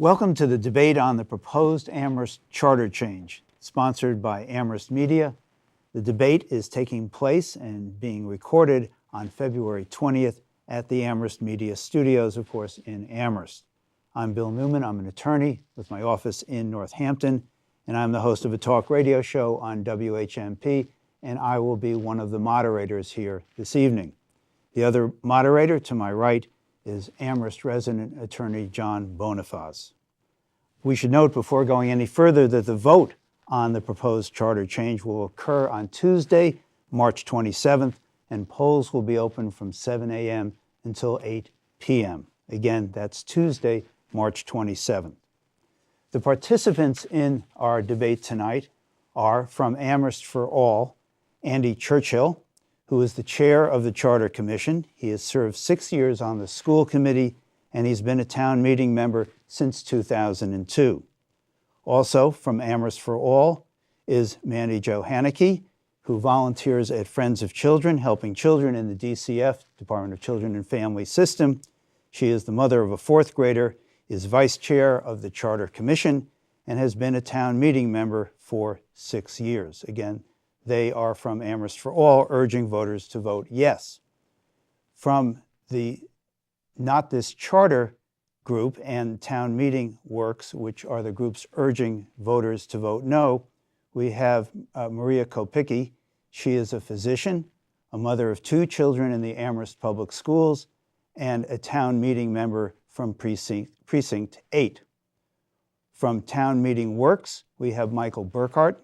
Welcome to the debate on the proposed Amherst Charter change, sponsored by Amherst Media. The debate is taking place and being recorded on February 20th at the Amherst Media Studios, of course, in Amherst. I'm Bill Newman. I'm an attorney with my office in Northampton, and I'm the host of a talk radio show on WHMP, and I will be one of the moderators here this evening. The other moderator to my right is Amherst resident attorney John Bonifaz. We should note before going any further that the vote on the proposed charter change will occur on Tuesday, March 27th, and polls will be open from 7 a.m. until 8 p.m. Again, that's Tuesday, March 27th. The participants in our debate tonight are from Amherst for All, Andy Churchill, who is the chair of the Charter Commission. He has served 6 years on the school committee, and he's been a town meeting member since 2002. Also from Amherst for All is Mandi Hanneke, who volunteers at Friends of Children, helping children in the DCF, Department of Children and Family System. She is the mother of a fourth grader, is vice chair of the Charter Commission, and has been a town meeting member for 6 years. Again, they are from Amherst for All, urging voters to vote yes. From the Not This Charter group and Town Meeting Works, which are the groups urging voters to vote no, we have Maria Kopicki. She is a physician, a mother of 2 children in the Amherst Public Schools, and a town meeting member from Precinct 8. From Town Meeting Works, we have Michael Burkart.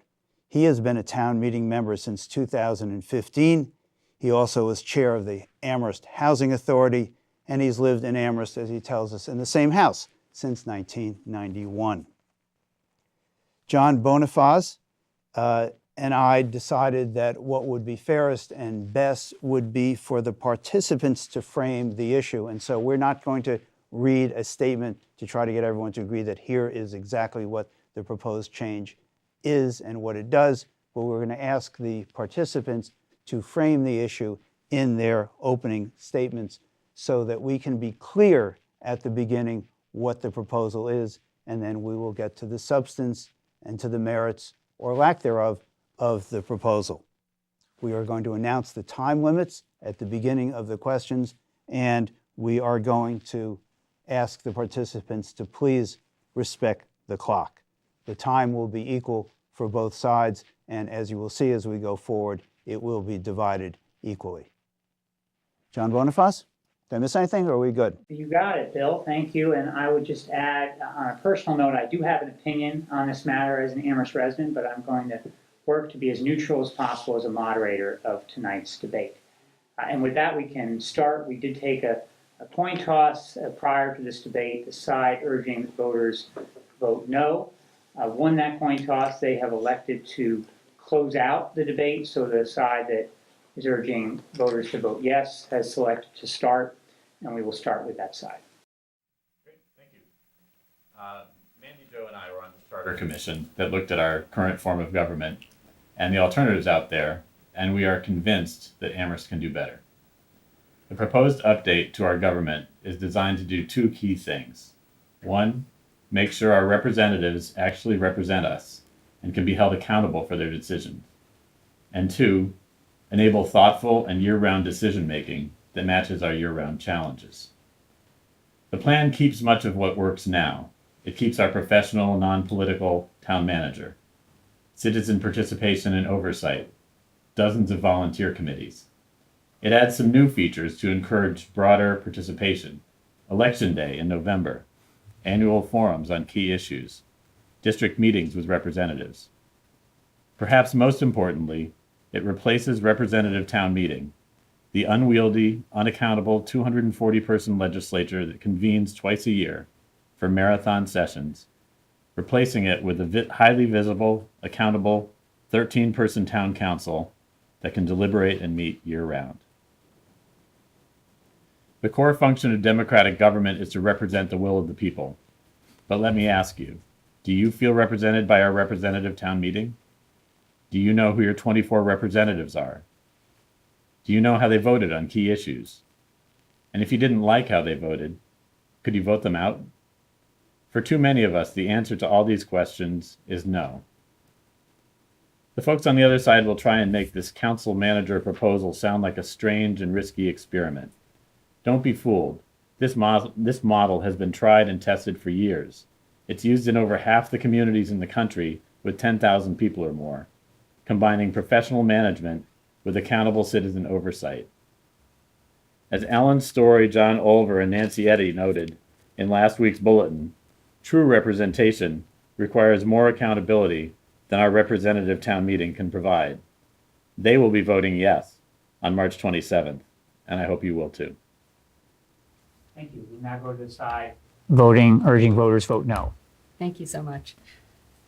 He has been a town meeting member since 2015. He also was chair of the Amherst Housing Authority, and he's lived in Amherst, as he tells us, in the same house since 1991. John Bonifaz and I decided that what would be fairest and best would be for the participants to frame the issue. And so we're not going to read a statement to try to get everyone to agree that here is exactly what the proposed change is and what it does, but we're going to ask the participants to frame the issue in their opening statements so that we can be clear at the beginning what the proposal is, and then we will get to the substance and to the merits or lack thereof of the proposal. We are going to announce the time limits at the beginning of the questions, and we are going to ask the participants to please respect the clock. The time will be equal for both sides, and as you will see as we go forward, it will be divided equally. John Bonifaz, did I miss anything, or are we good? You got it, Bill. Thank you. And I would just add, on a personal note, I do have an opinion on this matter as an Amherst resident, but I'm going to work to be as neutral as possible as a moderator of tonight's debate. And with that, we can start. We did take a coin toss prior to this debate, the side urging voters vote no. Won that coin toss. They have elected to close out the debate, so the side that is urging voters to vote yes has selected to start, and we will start with that side. Great, thank you. Mandi, Joe, and I were on the Charter Commission that looked at our current form of government and the alternatives out there, and we are convinced that Amherst can do better. The proposed update to our government is designed to do 2 key things. 1, make sure our representatives actually represent us and can be held accountable for their decisions. And 2, enable thoughtful and year-round decision-making that matches our year-round challenges. The plan keeps much of what works now. It keeps our professional, non-political town manager, citizen participation and oversight, dozens of volunteer committees. It adds some new features to encourage broader participation, Election Day in November, annual forums on key issues, district meetings with representatives. Perhaps most importantly, it replaces representative town meeting, the unwieldy, unaccountable 240-person legislature that convenes twice a year for marathon sessions, replacing it with a highly visible, accountable 13-person town council that can deliberate and meet year-round. The core function of democratic government is to represent the will of the people. But let me ask you, do you feel represented by our representative town meeting? Do you know who your 24 representatives are? Do you know how they voted on key issues? And if you didn't like how they voted, could you vote them out? For too many of us, the answer to all these questions is no. The folks on the other side will try and make this council manager proposal sound like a strange and risky experiment. Don't be fooled. This model has been tried and tested for years. It's used in over half the communities in the country with 10,000 people or more, combining professional management with accountable citizen oversight. As Ellen Story, John Olver, and Nancy Eddy noted in last week's bulletin, true representation requires more accountability than our representative town meeting can provide. They will be voting yes on March 27th, and I hope you will too. Thank you. We now go to the side voting, urging voters vote no. Thank you so much.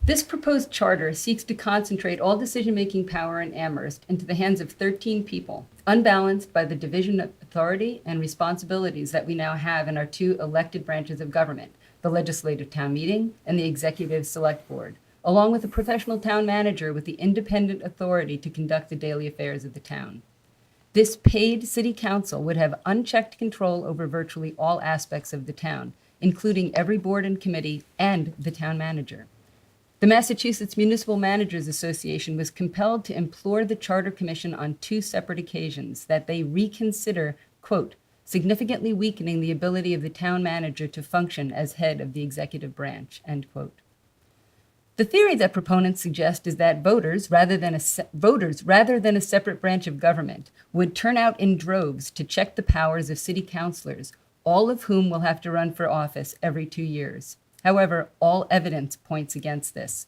This proposed charter seeks to concentrate all decision-making power in Amherst into the hands of 13 people, unbalanced by the division of authority and responsibilities that we now have in our two elected branches of government, the legislative town meeting and the executive select board, along with a professional town manager with the independent authority to conduct the daily affairs of the town. This paid city council would have unchecked control over virtually all aspects of the town, including every board and committee and the town manager. The Massachusetts Municipal Managers Association was compelled to implore the Charter Commission on 2 separate occasions that they reconsider, quote, significantly weakening the ability of the town manager to function as head of the executive branch, end quote. The theory that proponents suggest is that voters, rather than a separate branch of government, would turn out in droves to check the powers of city councilors, all of whom will have to run for office every 2 years. However, all evidence points against this.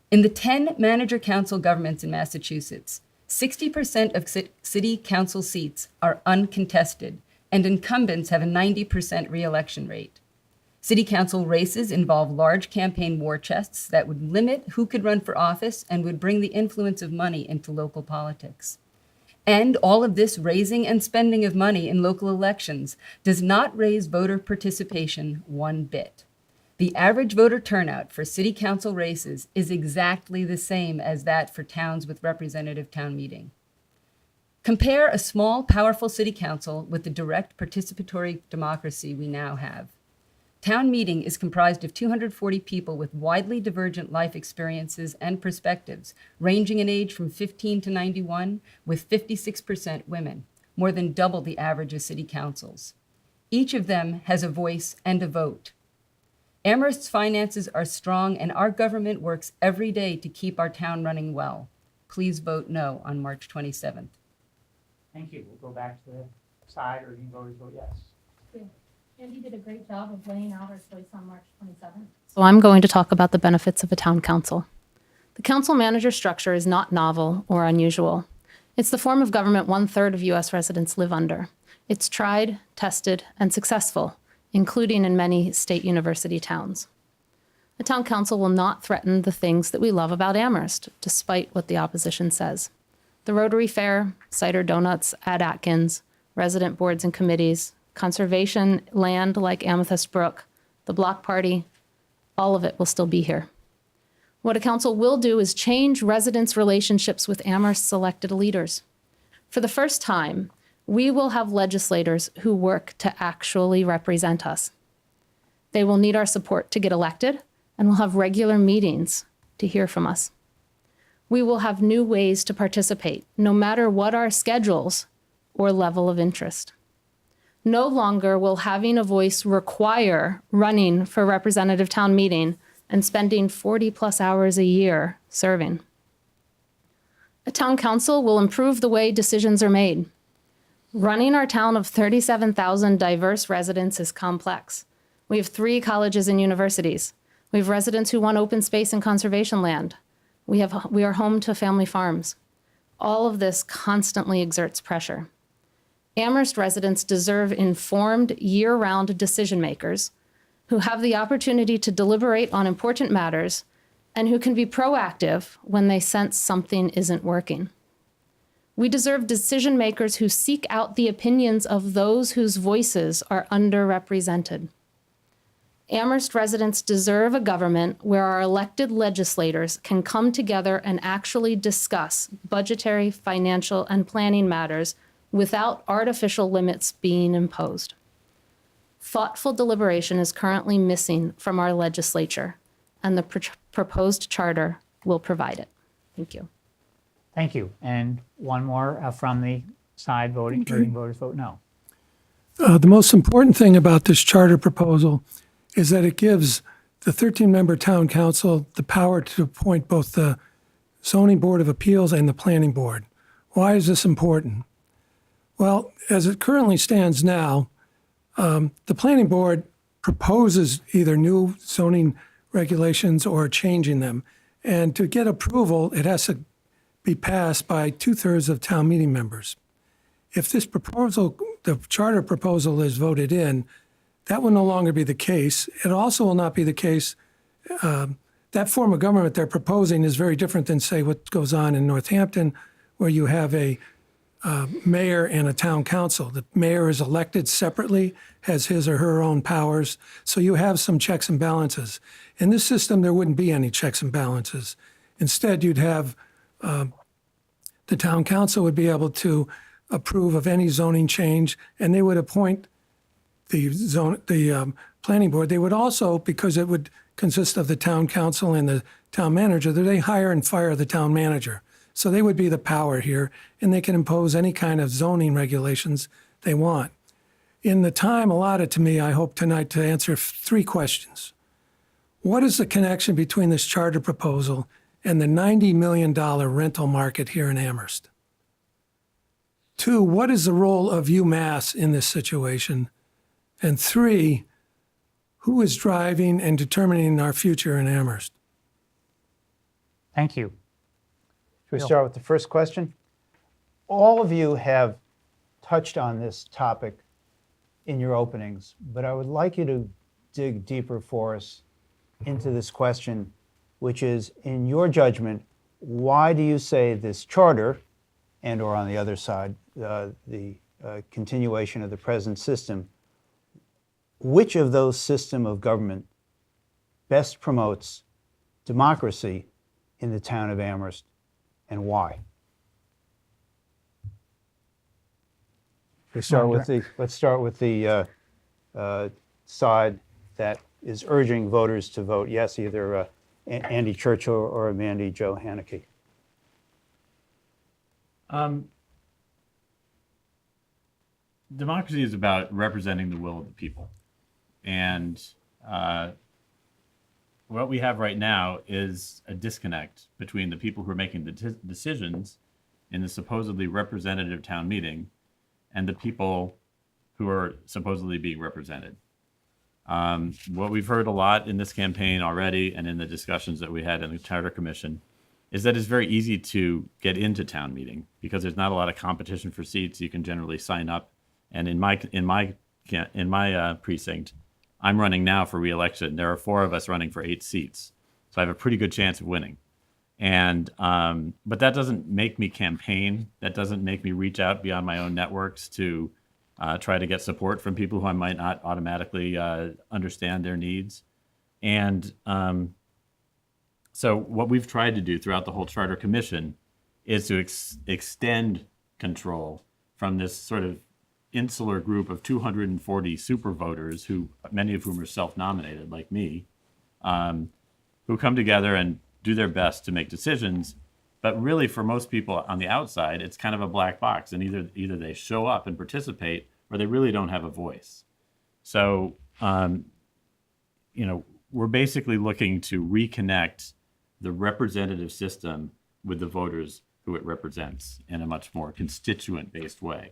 In the 10 manager-council governments in Massachusetts, 60% of city council seats are uncontested, and incumbents have a 90% re-election rate. City council races involve large campaign war chests that would limit who could run for office and would bring the influence of money into local politics. And all of this raising and spending of money in local elections does not raise voter participation one bit. The average voter turnout for city council races is exactly the same as that for towns with representative town meeting. Compare a small, powerful city council with the direct participatory democracy we now have. Town meeting is comprised of 240 people with widely divergent life experiences and perspectives, ranging in age from 15 to 91, with 56% women, more than double the average of city councils. Each of them has a voice and a vote. Amherst's finances are strong, and our government works every day to keep our town running well. Please vote no on March 27th. Thank you. We'll go back to the side, urging voters vote yes. Andy did a great job of laying out our choice on March 27th. So I'm going to talk about the benefits of a town council. The council manager structure is not novel or unusual. It's the form of government 1/3 of U.S. residents live under. It's tried, tested, and successful, including in many state university towns. A town council will not threaten the things that we love about Amherst, despite what the opposition says. The Rotary Fair, cider donuts at Atkins, resident boards and committees, conservation land like Amethyst Brook, the block party, all of it will still be here. What a council will do is change residents' relationships with Amherst's elected leaders. For the first time, we will have legislators who work to actually represent us. They will need our support to get elected, and we'll have regular meetings to hear from us. We will have new ways to participate, no matter what our schedules or level of interest. No longer will having a voice require running for representative town meeting and spending 40+ hours a year serving. A town council will improve the way decisions are made. Running our town of 37,000 diverse residents is complex. We have 3 colleges and universities. We have residents who want open space and conservation land. We are home to family farms. All of this constantly exerts pressure. Amherst residents deserve informed, year-round decision makers who have the opportunity to deliberate on important matters and who can be proactive when they sense something isn't working. We deserve decision makers who seek out the opinions of those whose voices are underrepresented. Amherst residents deserve a government where our elected legislators can come together and actually discuss budgetary, financial, and planning matters without artificial limits being imposed. Thoughtful deliberation is currently missing from our legislature, and the proposed charter will provide it. Thank you. Thank you. And one more from the side voting, urging voters vote no. The most important thing about this charter proposal is that it gives the 13-member town council the power to appoint both the zoning board of appeals and the planning board. Why is this important? Well, as it currently stands now, the planning board proposes either new zoning regulations or changing them. And to get approval, it has to be passed by 2/3 of town meeting members. If this proposal, the charter proposal, is voted in, that will no longer be the case. It also will not be the case. That form of government they're proposing is very different than, say, what goes on in Northampton, where you have a mayor and a town council. The mayor is elected separately, has his or her own powers, so you have some checks and balances. In this system, there wouldn't be any checks and balances. Instead, you'd have the town council would be able to approve of any zoning change, and they would appoint the planning board. They would also, because it would consist of the town council and the town manager, that they hire and fire the town manager. So they would be the power here, and they can impose any kind of zoning regulations they want. In the time allotted to me, I hope tonight to answer 3 questions. What is the connection between this charter proposal and the $90 million rental market here in Amherst? 2, what is the role of UMass in this situation? And 3, who is driving and determining our future in Amherst? Thank you. Should we start with the first question? All of you have touched on this topic in your openings, but I would like you to dig deeper for us into this question, which is, in your judgment, why do you say this charter, and or on the other side, the continuation of the present system, which of those system of government best promotes democracy in the town of Amherst, and why? Let's start with the side that is urging voters to vote yes, either Andy Churchill or Mandi Jo Hanneke. Democracy is about representing the will of the people. And what we have right now is a disconnect between the people who are making the decisions in the supposedly representative town meeting and the people who are supposedly being represented. What we've heard a lot in this campaign already and in the discussions that we had in the Charter Commission is that it's very easy to get into town meeting because there's not a lot of competition for seats. You can generally sign up. And in my precinct, I'm running now for re-election. There are 4 of us running for 8 seats. So I have a pretty good chance of winning. And but that doesn't make me campaign. That doesn't make me reach out beyond my own networks to try to get support from people who I might not automatically understand their needs. And so what we've tried to do throughout the whole Charter Commission is to extend control from this sort of insular group of 240 super voters, who many of whom are self-nominated like me, who come together and do their best to make decisions. But really, for most people on the outside, it's kind of a black box, and either they show up and participate or they really don't have a voice. So, we're basically looking to reconnect the representative system with the voters who it represents in a much more constituent-based way.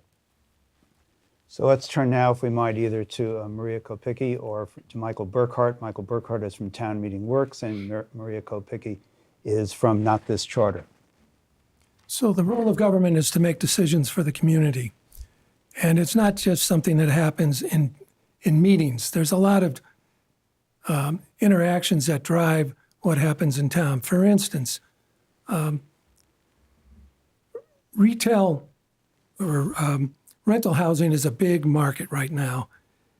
So let's turn now, if we might, either to Maria Kopicki or to Michael Burkart. Michael Burkart is from Town Meeting Works, and Maria Kopicki is from Not This Charter. So the role of government is to make decisions for the community. And it's not just something that happens in meetings. There's a lot of interactions that drive what happens in town. For instance, retail or rental housing is a big market right now.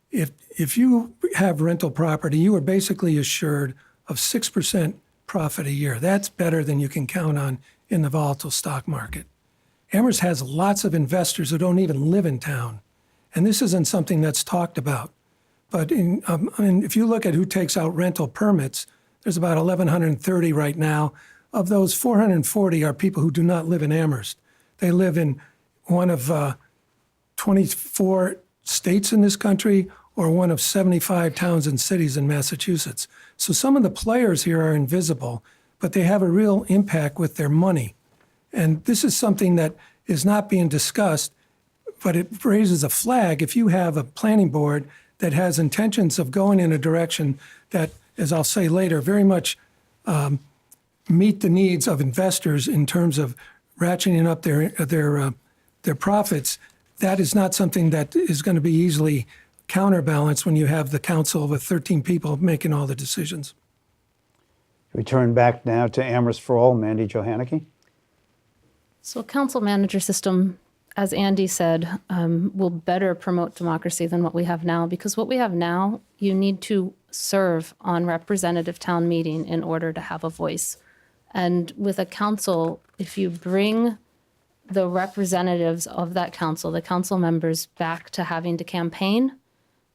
If you have rental property, you are basically assured of 6% profit a year. That's better than you can count on in the volatile stock market. Amherst has lots of investors who don't even live in town, and this isn't something that's talked about. But if you look at who takes out rental permits, there's about 1,130 right now. Of those, 440 are people who do not live in Amherst. They live in one of 24 states in this country or one of 75 towns and cities in Massachusetts. So some of the players here are invisible, but they have a real impact with their money. And this is something that is not being discussed, but it raises a flag if you have a planning board that has intentions of going in a direction that, as I'll say later, very much meet the needs of investors in terms of ratcheting up their profits. That is not something that is going to be easily counterbalanced when you have the council with 13 people making all the decisions. We turn back now to Amherst for All, Mandi Jo Hanneke. So a council manager system, as Andy said, will better promote democracy than what we have now, because what we have now, you need to serve on representative town meeting in order to have a voice. And with a council, if you bring the representatives of that council, the council members, back to having to campaign,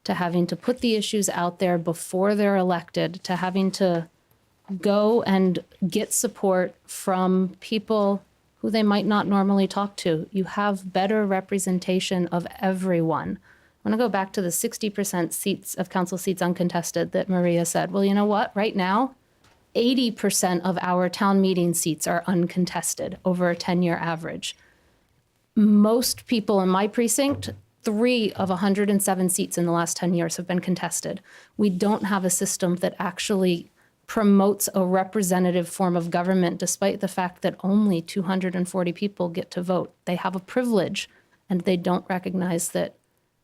to having to put the issues out there before they're elected, to having to go and get support from people who they might not normally talk to. You have better representation of everyone. I want to go back to the 60% seats of council seats uncontested that Maria said. Well, you know what? Right now, 80% of our town meeting seats are uncontested over a 10-year average. Most people in my precinct, 3 of 107 seats in the last 10 years have been contested. We don't have a system that actually promotes a representative form of government, despite the fact that only 240 people get to vote. They have a privilege, and they don't recognize that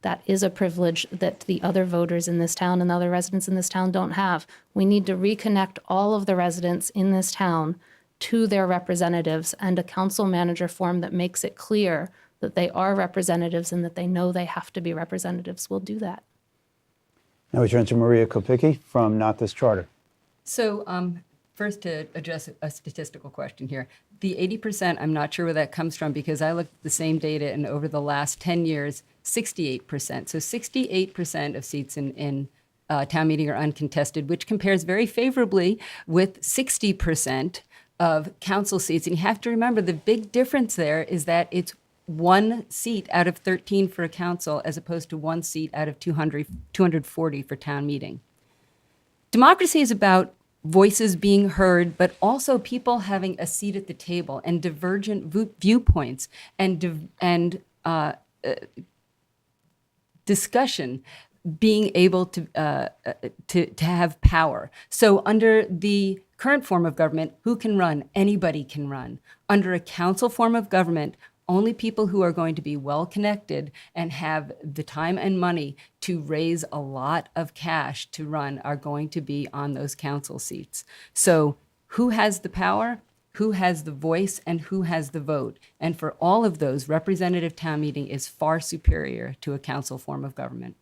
that is a privilege that the other voters in this town and the other residents in this town don't have. We need to reconnect all of the residents in this town to their representatives, and a council manager form that makes it clear that they are representatives and that they know they have to be representatives will do that. Now we turn to Maria Kopicki from Not This Charter. So first, to address a statistical question here, the 80%, I'm not sure where that comes from, because I looked at the same data, and over the last 10 years, 68%. So 68% of seats in town meeting are uncontested, which compares very favorably with 60% of council seats. And you have to remember, the big difference there is that it's 1 seat out of 13 for a council, as opposed to 1 seat out of 240 for town meeting. Democracy is about voices being heard, but also people having a seat at the table, and divergent viewpoints and discussion being able to have power. So under the current form of government, who can run? Anybody can run. Under a council form of government, only people who are going to be well connected and have the time and money to raise a lot of cash to run are going to be on those council seats. So who has the power, who has the voice, and who has the vote? And for all of those, representative town meeting is far superior to a council form of government.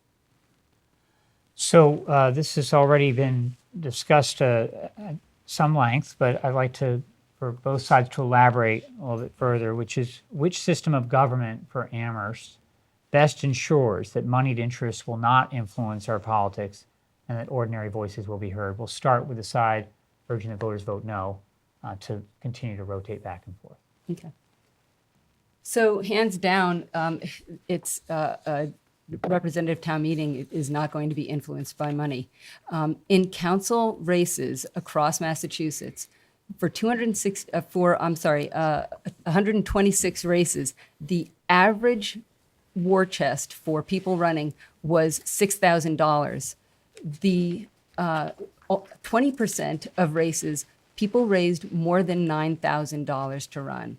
So this has already been discussed at some length, but I'd like for both sides to elaborate a little bit further, which is which system of government for Amherst best ensures that moneyed interests will not influence our politics and that ordinary voices will be heard. We'll start with the side urging that voters vote no, to continue to rotate back and forth. Okay. So hands down, it's representative town meeting is not going to be influenced by money. In council races across Massachusetts, for 126 races, the average war chest for people running was $6,000. The 20% of races, people raised more than $9,000 to run.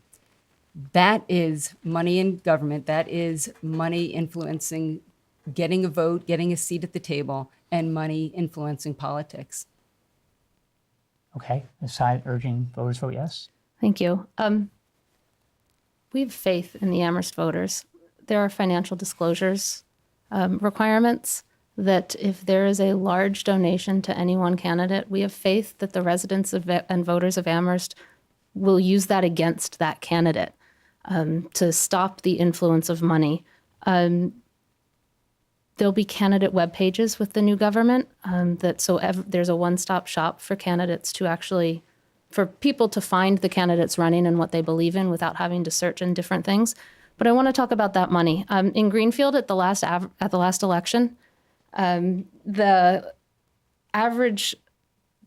That is money in government. That is money influencing, getting a vote, getting a seat at the table, and money influencing politics. Okay, the side urging voters vote yes? Thank you. We have faith in the Amherst voters. There are financial disclosures requirements that if there is a large donation to any one candidate, we have faith that the residents and voters of Amherst will use that against that candidate to stop the influence of money. The There'll be candidate web pages with the new government there's a one-stop shop for candidates to actually, for people to find the candidates running and what they believe in without having to search in different things. But I want to talk about that money. In Greenfield at the last election, the average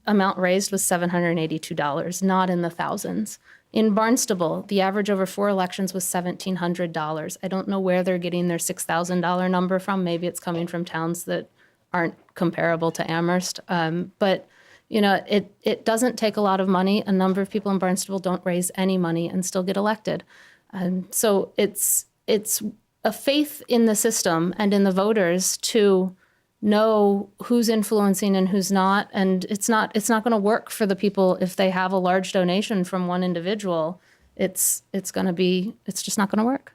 amount raised was $782, not in the thousands. In Barnstable, the average over 4 elections was $1,700. I don't know where they're getting their $6,000 number from. Maybe it's coming from towns that aren't comparable to Amherst. But you know, it doesn't take a lot of money. A number of people in Barnstable don't raise any money and still get elected. So it's a faith in the system and in the voters to know who's influencing and who's not. And it's not going to work for the people if they have a large donation from one individual. It's just not going to work.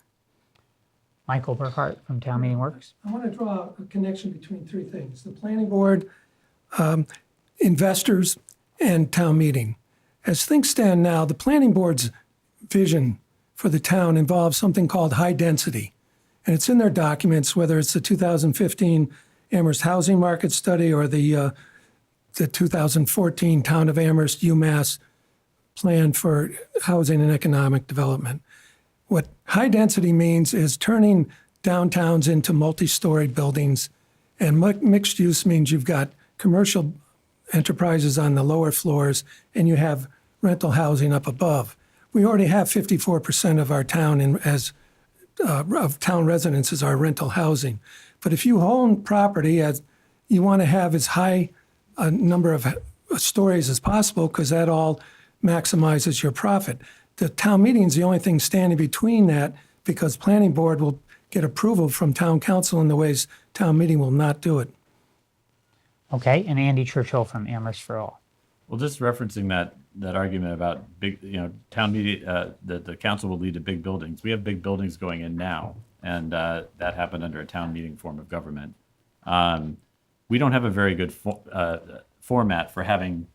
Michael Burkart from Town Meeting Works. I want to draw a connection between three things: the planning board, investors, and town meeting. As things stand now, the planning board's vision for the town involves something called high density. And it's in their documents, whether it's the 2015 Amherst Housing Market Study or the 2014 Town of Amherst UMass Plan for Housing and Economic Development. What high density means is turning downtowns into multi-story buildings, and mixed use means you've got commercial enterprises on the lower floors and you have rental housing up above. We already have 54% of our town of town residences are rental housing. But if you own property, you want to have as high a number of stories as possible because that all maximizes your profit. The town meeting is the only thing standing between that because planning board will get approval from town council in the ways town meeting will not do it. Okay, and Andy Churchill from Amherst for All. Well, just referencing that argument about big, town meeting, that the council will lead to big buildings. We have big buildings going in now, and that happened under a town meeting form of government. We don't have a very good format for having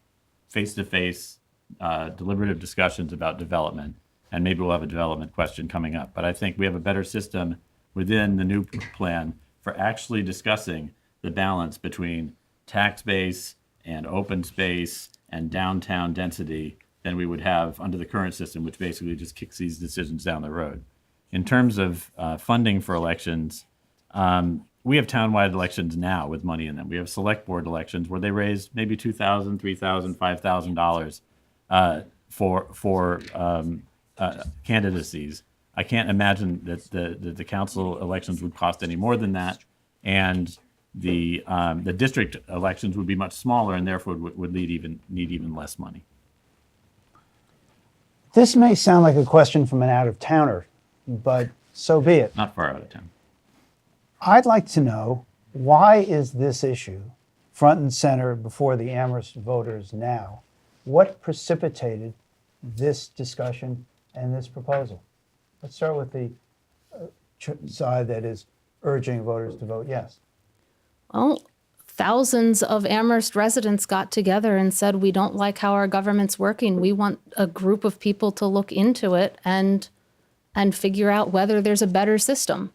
face-to-face deliberative discussions about development, and maybe we'll have a development question coming up. But I think we have a better system within the new plan for actually discussing the balance between tax base and open space and downtown density than we would have under the current system, which basically just kicks these decisions down the road. In terms of funding for elections, we have townwide elections now with money in them. We have select board elections where they raise maybe $2,000, $3,000, $5,000 for candidacies. I can't imagine that the council elections would cost any more than that, and the district elections would be much smaller and therefore would need even less money. This may sound like a question from an out-of-towner, but so be it. Not far out of town. I'd like to know, why is this issue front and center before the Amherst voters now? What precipitated this discussion and this proposal? Let's start with the side that is urging voters to vote yes. Well, thousands of Amherst residents got together and said, we don't like how our government's working. We want a group of people to look into it and figure out whether there's a better system.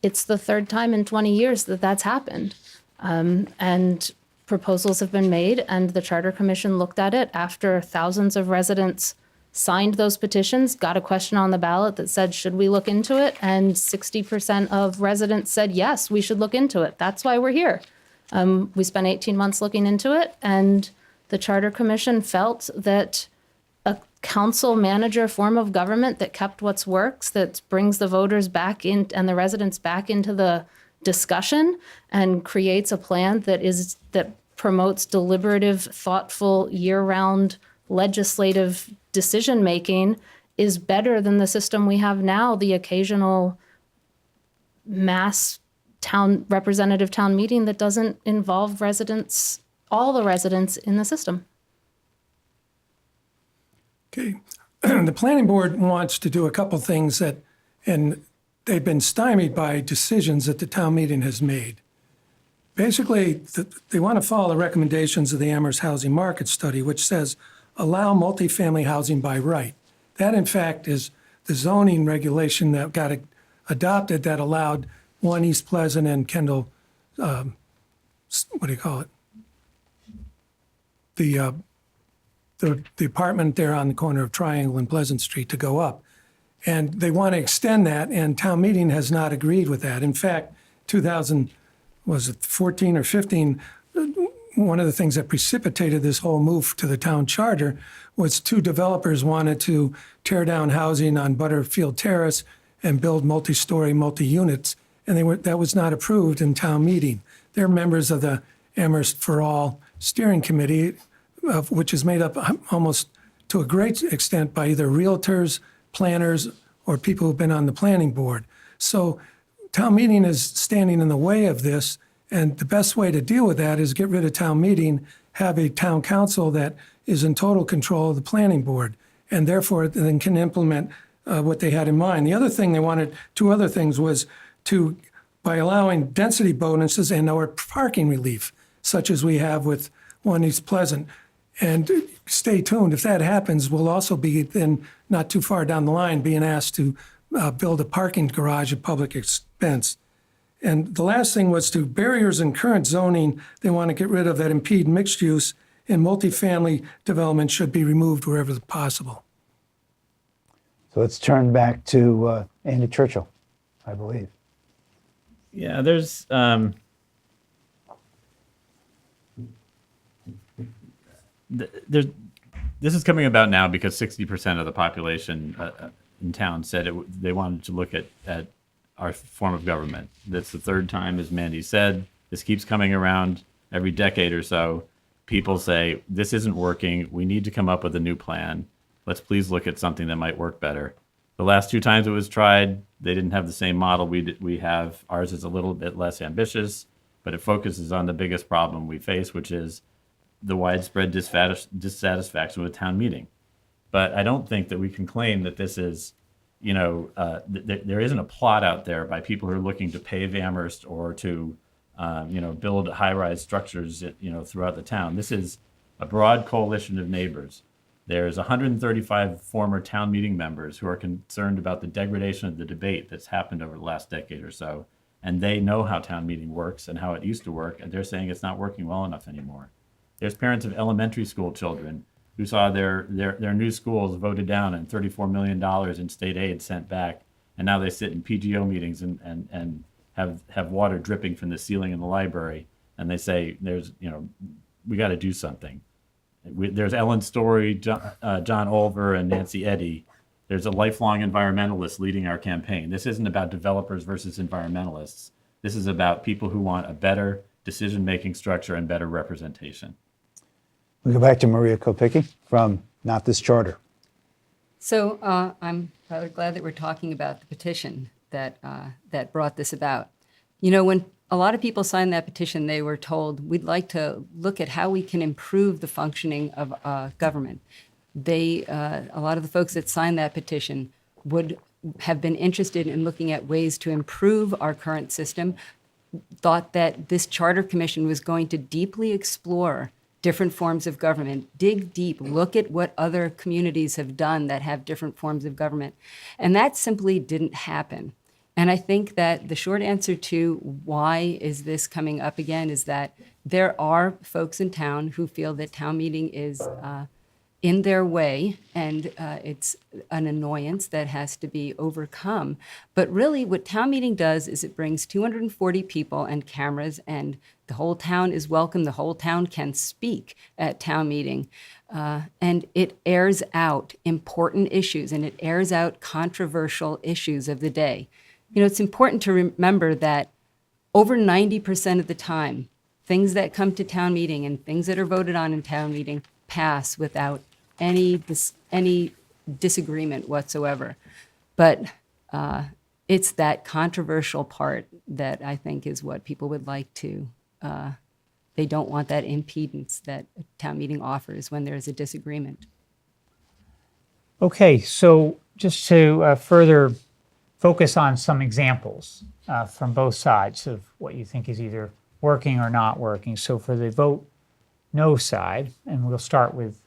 It's the third time in 20 years that that's happened. And proposals have been made, and the Charter Commission looked at it after thousands of residents signed those petitions, got a question on the ballot that said, should we look into it? And 60% of residents said, yes, we should look into it. That's why we're here. We spent 18 months looking into it, and the Charter Commission felt that a council manager form of government that kept what works, that brings the voters back in and the residents back into the discussion and creates a plan that promotes deliberative, thoughtful, year-round legislative decision-making is better than the system we have now, the occasional mass representative town meeting that doesn't involve residents, all the residents in the system. Okay. The planning board wants to do a couple things and they've been stymied by decisions that the town meeting has made. Basically, they want to follow the recommendations of the Amherst Housing Market Study, which says allow multifamily housing by right. That, in fact, is the zoning regulation that got adopted that allowed 1 East Pleasant and Kendall what do you call it? The apartment there on the corner of Triangle and Pleasant Street to go up. And they want to extend that, and town meeting has not agreed with that. In fact, 2014 or 15, one of the things that precipitated this whole move to the town charter was two developers wanted to tear down housing on Butterfield Terrace and build multi-story, multi-units, and that was not approved in town meeting. They're members of the Amherst for All Steering Committee, which is made up almost to a great extent by either realtors, planners, or people who've been on the planning board. So town meeting is standing in the way of this, and the best way to deal with that is get rid of town meeting, have a town council that is in total control of the planning board, and therefore then can implement what they had in mind. The other thing they wanted, two other things, was to, by allowing density bonuses and or parking relief, such as we have with One East Pleasant. And stay tuned, if that happens, we'll also be then, not too far down the line, being asked to build a parking garage at public expense. And the last thing was to barriers in current zoning, they want to get rid of that impede mixed use, and multifamily development should be removed wherever possible. So let's turn back to Andy Churchill, I believe. Yeah, this is coming about now because 60% of the population in town said they wanted to look at our form of government. That's the third time, as Mandi said. This keeps coming around every decade or so. People say, this isn't working. We need to come up with a new plan. Let's please look at something that might work better. The last two times it was tried, they didn't have the same model we have. Ours is a little bit less ambitious, but it focuses on the biggest problem we face, which is the widespread dissatisfaction with town meeting. But I don't think that we can claim that this is, there isn't a plot out there by people who are looking to pave Amherst or to, build high-rise structures, throughout the town. This is a broad coalition of neighbors. There's 135 former town meeting members who are concerned about the degradation of the debate that's happened over the last decade or so. And they know how town meeting works and how it used to work, and they're saying it's not working well enough anymore. There's parents of elementary school children who saw their new schools voted down and $34 million in state aid sent back, and now they sit in PGO meetings and have water dripping from the ceiling in the library, and they say, we got to do something. There's Ellen Story, John Olver, and Nancy Eddy. There's a lifelong environmentalist leading our campaign. This isn't about developers versus environmentalists. This is about people who want a better decision-making structure and better representation. We go back to Maria Kopicki from Not This Charter. So I'm rather glad that we're talking about the petition that brought this about. When a lot of people signed that petition, they were told, we'd like to look at how we can improve the functioning of government. A lot of the folks that signed that petition would have been interested in looking at ways to improve our current system, thought that this Charter Commission was going to deeply explore different forms of government, dig deep, look at what other communities have done that have different forms of government. And that simply didn't happen. And I think that the short answer to why is this coming up again is that there are folks in town who feel that town meeting is in their way, and it's an annoyance that has to be overcome. But really, what town meeting does is it brings 240 people and cameras, and the whole town is welcome. The whole town can speak at town meeting. And it airs out important issues, and it airs out controversial issues of the day. It's important to remember that over 90% of the time, things that come to town meeting and things that are voted on in town meeting pass without any disagreement whatsoever. But it's that controversial part that I think is what people would like to, they don't want that impedance that a town meeting offers when there's a disagreement. Okay, so just to further focus on some examples from both sides of what you think is either working or not working. So for the vote no side, and we'll start with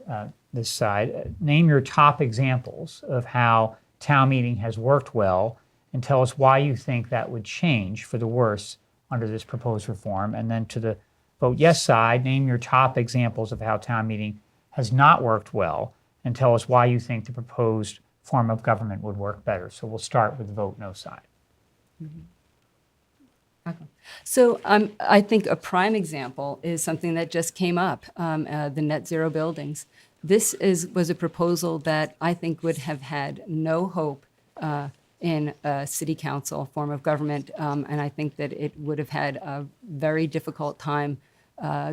this side, name your top examples of how town meeting has worked well and tell us why you think that would change for the worse under this proposed reform. And then to the vote yes side, name your top examples of how town meeting has not worked well and tell us why you think the proposed form of government would work better. So we'll start with the vote no side. So I think a prime example is something that just came up, the net zero buildings. This was a proposal that I think would have had no hope in a city council form of government, and I think that it would have had a very difficult time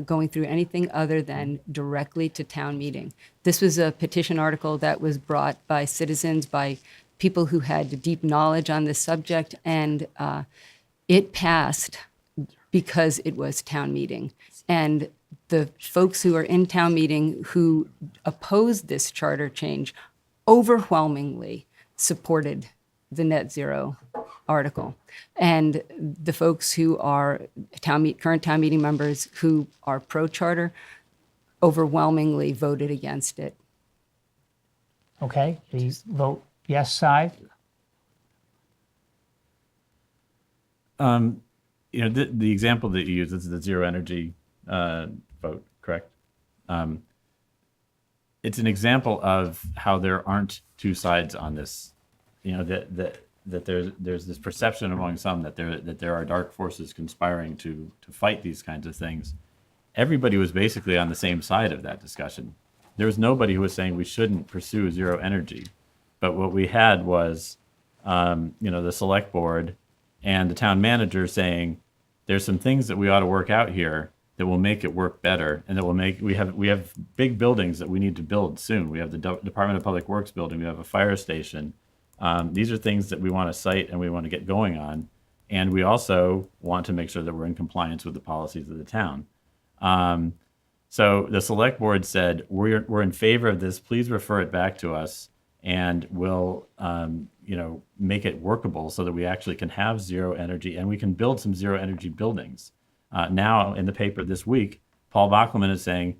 going through anything other than directly to town meeting. This was a petition article that was brought by citizens, by people who had deep knowledge on this subject, and it passed because it was town meeting. And the folks who are in town meeting who opposed this charter change overwhelmingly supported the net zero article. And the folks who are current town meeting members who are pro-charter overwhelmingly voted against it. Okay, the vote yes side. The example that you use is the zero energy vote, correct? It's an example of how there aren't two sides on this. That there's this perception among some that there are dark forces conspiring to fight these kinds of things. Everybody was basically on the same side of that discussion. There was nobody who was saying we shouldn't pursue zero energy, but what we had was, the select board and the town manager saying there's some things that we ought to work out here that will make it work better, and that will make we have big buildings that we need to build soon. We have the Department of Public Works building. We have a fire station. These are things that we want to cite and we want to get going on, and we also want to make sure that we're in compliance with the policies of the town. So the select board said we're in favor of this. Please refer it back to us, and we'll make it workable so that we actually can have zero energy and we can build some zero energy buildings. Now in the paper this week, Paul Bockelman is saying,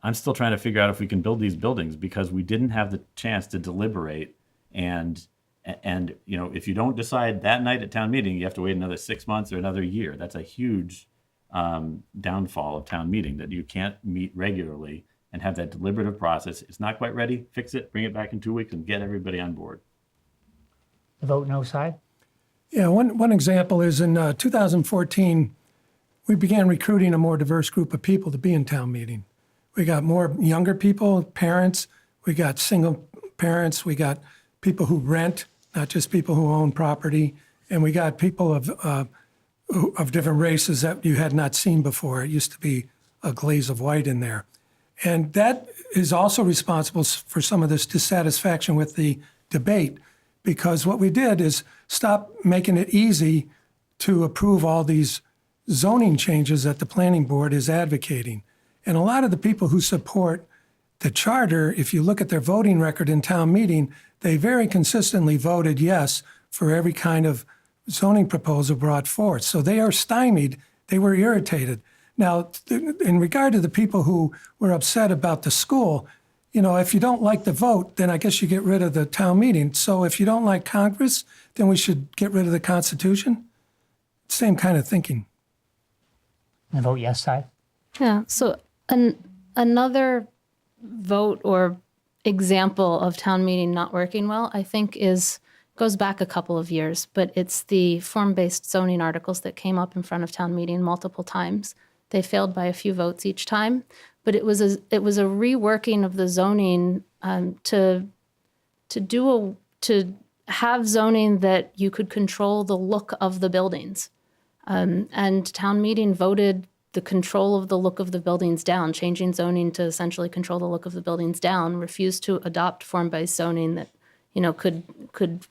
I'm still trying to figure out if we can build these buildings because we didn't have the chance to deliberate. And if you don't decide that night at town meeting, you have to wait another 6 months or another year. That's a huge downfall of town meeting, that you can't meet regularly and have that deliberative process. It's not quite ready, fix it, bring it back in 2 weeks and get everybody on board. The vote no side. Yeah, one example is in 2014, we began recruiting a more diverse group of people to be in town meeting. We got more younger people, parents, we got single parents, we got people who rent, not just people who own property, and we got people of different races that you had not seen before. It used to be a glaze of white in there. And that is also responsible for some of this dissatisfaction with the debate, because what we did is stop making it easy to approve all these zoning changes that the planning board is advocating. And a lot of the people who support the charter, if you look at their voting record in town meeting, they very consistently voted yes for every kind of zoning proposal brought forth. So they are stymied, they were irritated. Now, in regard to the people who were upset about the school, if you don't like the vote, then I guess you get rid of the town meeting. So if you don't like Congress, then we should get rid of the Constitution. Same kind of thinking. The vote yes side. Yeah, so another vote or example of town meeting not working well, I think goes back a couple of years, but it's the form-based zoning articles that came up in front of town meeting multiple times. They failed by a few votes each time, but it was a reworking of the zoning to have zoning that you could control the look of the buildings. And town meeting voted the control of the look of the buildings down, changing zoning to essentially control the look of the buildings down, refused to adopt form-based zoning that, could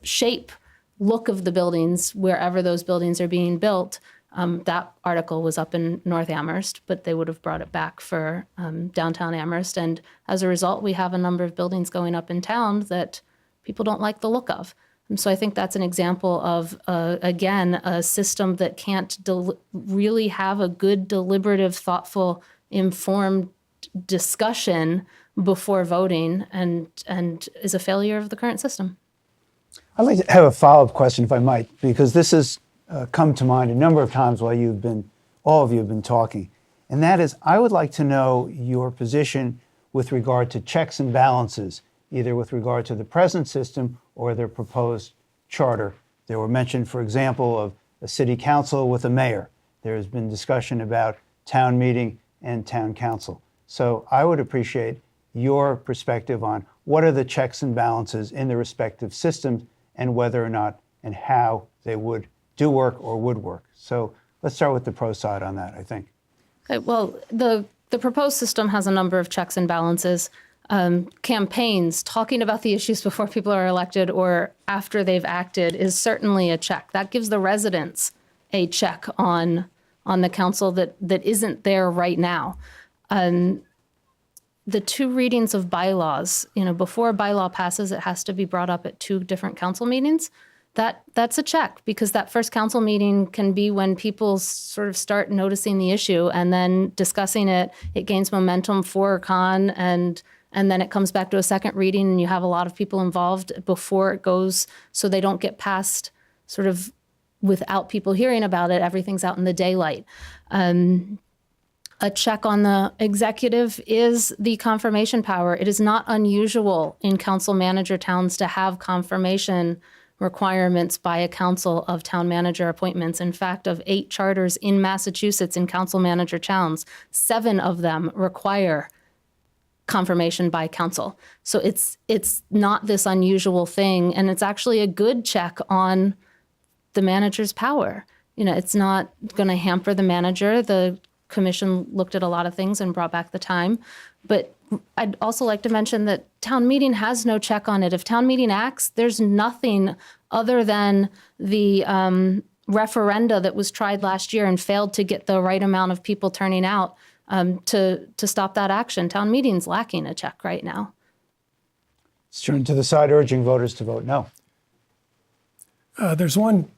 shape look of the buildings wherever those buildings are being built. That article was up in North Amherst, but they would have brought it back for downtown Amherst. And as a result, we have a number of buildings going up in town that people don't like the look of. And so I think that's an example of, again, a system that can't really have a good, deliberative, thoughtful, informed discussion before voting, and is a failure of the current system. I'd like to have a follow-up question, if I might, because this is come to mind a number of times while all of you have been talking. And that is, I would like to know your position with regard to checks and balances, either with regard to the present system or their proposed charter. There were mentioned, for example, of a city council with a mayor. There has been discussion about town meeting and town council. So I would appreciate your perspective on what are the checks and balances in the respective systems and whether or not and how they would do work or would work. So let's start with the pro side on that, I think. Okay, well, the proposed system has a number of checks and balances. Campaigns, talking about the issues before people are elected or after they've acted is certainly a check. That gives the residents a check on the council that isn't there right now. The two readings of bylaws, before a bylaw passes, it has to be brought up at two different council meetings. That's a check, because that first council meeting can be when people sort of start noticing the issue, and then discussing it. It gains momentum for or con, and then it comes back to a second reading, and you have a lot of people involved before it goes, so they don't get passed sort of without people hearing about it. Everything's out in the daylight. A check on the executive is the confirmation power. It is not unusual in council manager towns to have confirmation requirements by a council of town manager appointments. In fact, of 8 charters in Massachusetts in council manager towns, 7 of them require confirmation by council. So it's not this unusual thing, and it's actually a good check on the manager's power. It's not going to hamper the manager. The commission looked at a lot of things and brought back the time. But I'd also like to mention that town meeting has no check on it. If town meeting acts, there's nothing other than the referenda that was tried last year and failed to get the right amount of people turning out to stop that action. Town meeting's lacking a check right now. Let's turn to the side urging voters to vote no. There's one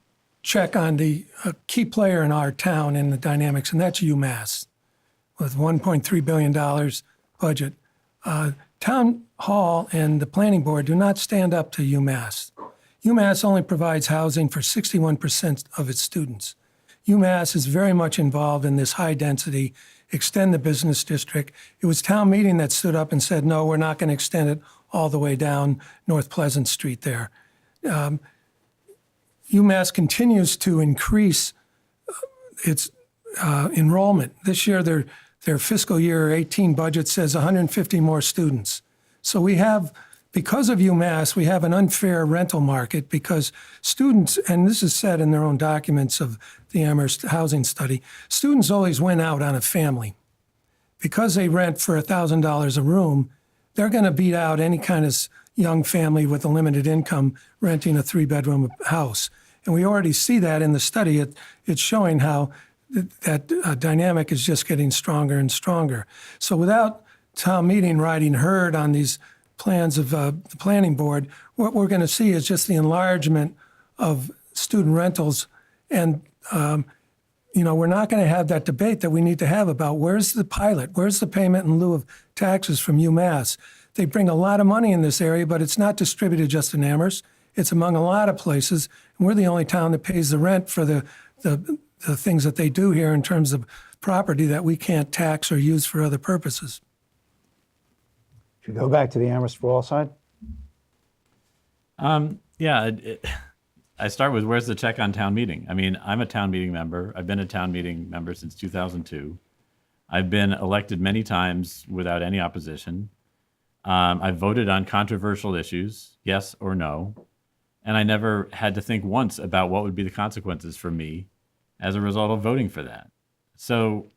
check on the key player in our town in the dynamics, and that's UMass, with $1.3 billion budget. Town Hall and the Planning Board do not stand up to UMass. UMass only provides housing for 61% of its students. UMass is very much involved in this high-density, extend the business district. It was town meeting that stood up and said, no, we're not going to extend it all the way down North Pleasant Street there. UMass continues to increase its enrollment. This year, their fiscal year 18 budget says 150 more students. So we have, because of UMass, we have an unfair rental market because students, and this is said in their own documents of the Amherst housing study, students always went out on a family. Because they rent for $1,000 a room, they're going to beat out any kind of young family with a limited income renting a 3-bedroom house. And we already see that in the study. It's showing how that dynamic is just getting stronger and stronger. So without town meeting riding herd on these plans of the planning board, what we're going to see is just the enlargement of student rentals. And, we're not going to have that debate that we need to have about where's the pilot, where's the payment in lieu of taxes from UMass. They bring a lot of money in this area, but it's not distributed just in Amherst. It's among a lot of places. And we're the only town that pays the rent for the things that they do here in terms of property that we can't tax or use for other purposes. Should we go back to the Amherst for All side? I start with where's the check on town meeting? I mean, I'm a town meeting member. I've been a town meeting member since 2002. I've been elected many times without any opposition. I've voted on controversial issues, yes or no. And I never had to think once about what would be the consequences for me as a result of voting for that. So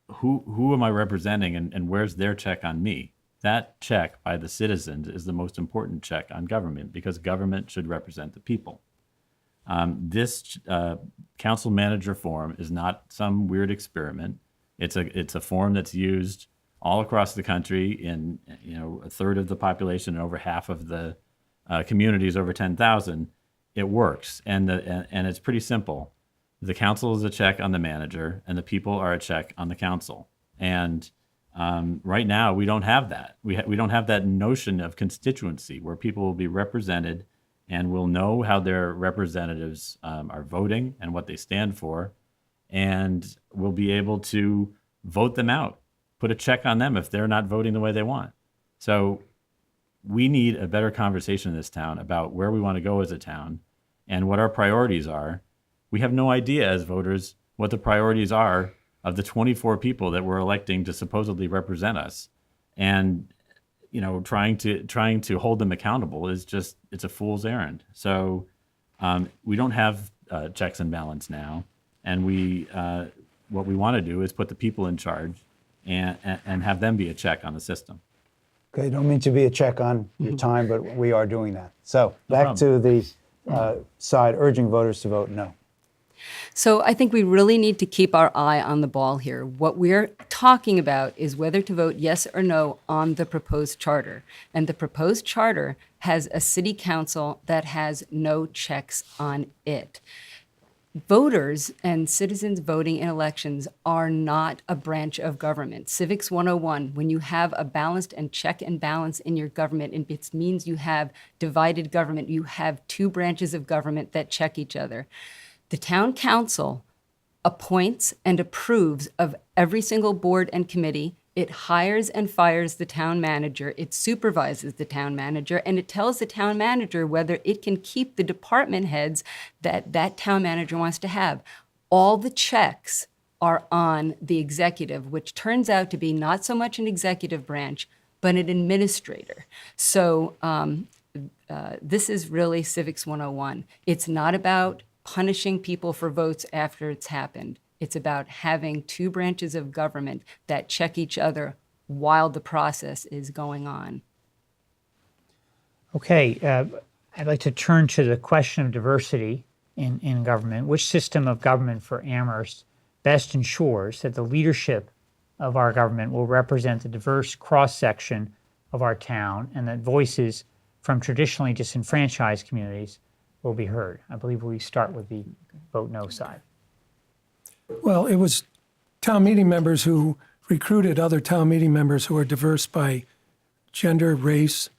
who am I representing and where's their check on me? That check by the citizens is the most important check on government because government should represent the people. This council manager form is not some weird experiment. It's a form that's used all across the country in a third of the population and over half of the communities over 10,000. It works, and it's pretty simple. The council is a check on the manager, and the people are a check on the council. And right now, we don't have that. We don't have that notion of constituency where people will be represented and we'll know how their representatives are voting and what they stand for, and we'll be able to vote them out, put a check on them if they're not voting the way they want. So we need a better conversation in this town about where we want to go as a town and what our priorities are. We have no idea as voters what the priorities are of the 24 people that we're electing to supposedly represent us. And trying to hold them accountable is just, it's a fool's errand. So we don't have checks and balance now. And what we want to do is put the people in charge and have them be a check on the system. Okay, don't mean to be a check on your time, but we are doing that. So back to the side urging voters to vote no. So I think we really need to keep our eye on the ball here. What we're talking about is whether to vote yes or no on the proposed charter. And the proposed charter has a city council that has no checks on it. Voters and citizens voting in elections are not a branch of government. Civics 101, when you have a balanced and check and balance in your government, it means you have divided government. You have two branches of government that check each other. The town council appoints and approves of every single board and committee. It hires and fires the town manager. It supervises the town manager, and it tells the town manager whether it can keep the department heads that town manager wants to have. All the checks are on the executive, which turns out to be not so much an executive branch, but an administrator. So this is really Civics 101. It's not about punishing people for votes after it's happened. It's about having two branches of government that check each other while the process is going on. Okay, I'd like to turn to the question of diversity in government. Which system of government for Amherst best ensures that the leadership of our government will represent the diverse cross-section of our town and that voices from traditionally disenfranchised communities will be heard? I believe we start with the vote no side. Well, it was town meeting members who recruited other town meeting members who are diverse by gender, race,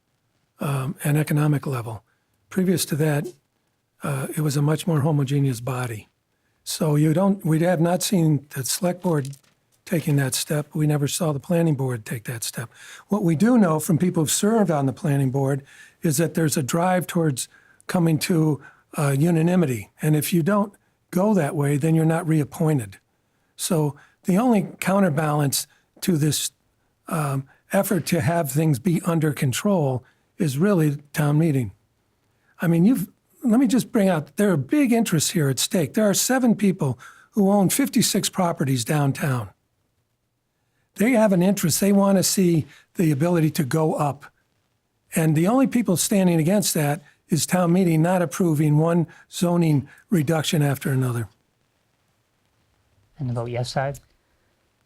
and economic level. Previous to that, it was a much more homogeneous body. So we have not seen the select board taking that step. We never saw the planning board take that step. What we do know from people who've served on the planning board is that there's a drive towards coming to unanimity. And if you don't go that way, then you're not reappointed. So the only counterbalance to this effort to have things be under control is really town meeting. I mean, let me just bring out, there are big interests here at stake. There are 7 people who own 56 properties downtown. They have an interest. They want to see the ability to go up. And the only people standing against that is town meeting not approving one zoning reduction after another. And the vote yes side?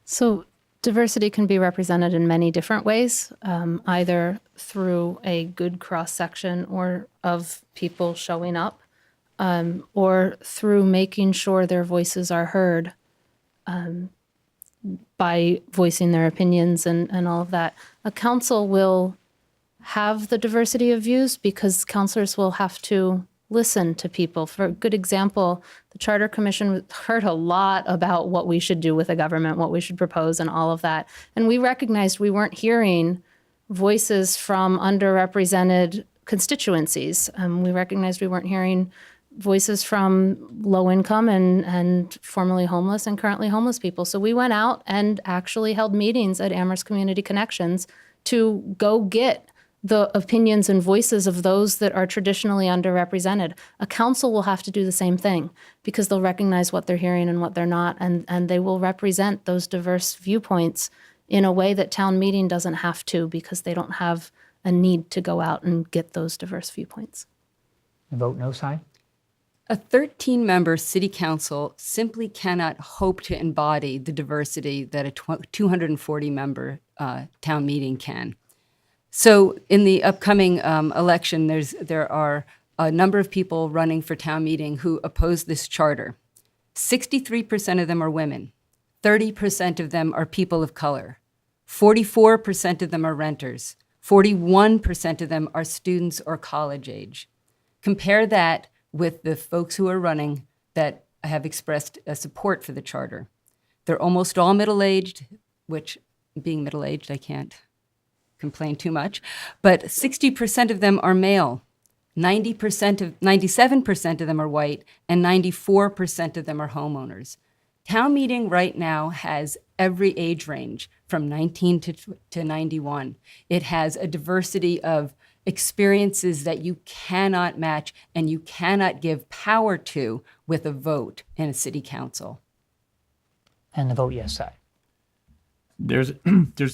So diversity can be represented in many different ways, either through a good cross-section or of people showing up, or through making sure their voices are heard by voicing their opinions and all of that. A council will have the diversity of views because councilors will have to listen to people. For a good example, the Charter Commission heard a lot about what we should do with the government, what we should propose and all of that. And we recognized we weren't hearing voices from underrepresented constituencies. We recognized we weren't hearing voices from low income and formerly homeless and currently homeless people. So we went out and actually held meetings at Amherst Community Connections to go get the opinions and voices of those that are traditionally underrepresented. A council will have to do the same thing because they'll recognize what they're hearing and what they're not, and they will represent those diverse viewpoints in a way that town meeting doesn't have to because they don't have a need to go out and get those diverse viewpoints. The vote no side? A 13-member city council simply cannot hope to embody the diversity that a 240-member town meeting can. So in the upcoming election, there are a number of people running for town meeting who oppose this charter. 63% of them are women. 30% of them are people of color. 44% of them are renters. 41% of them are students or college age. Compare that with the folks who are running that have expressed a support for the charter. They're almost all middle-aged, which, being middle-aged, I can't complain too much, but 60% of them are male. 97% of them are white, and 94% of them are homeowners. Town meeting right now has every age range from 19 to 91. It has a diversity of experiences that you cannot match and you cannot give power to with a vote in a city council. And the vote yes side. There's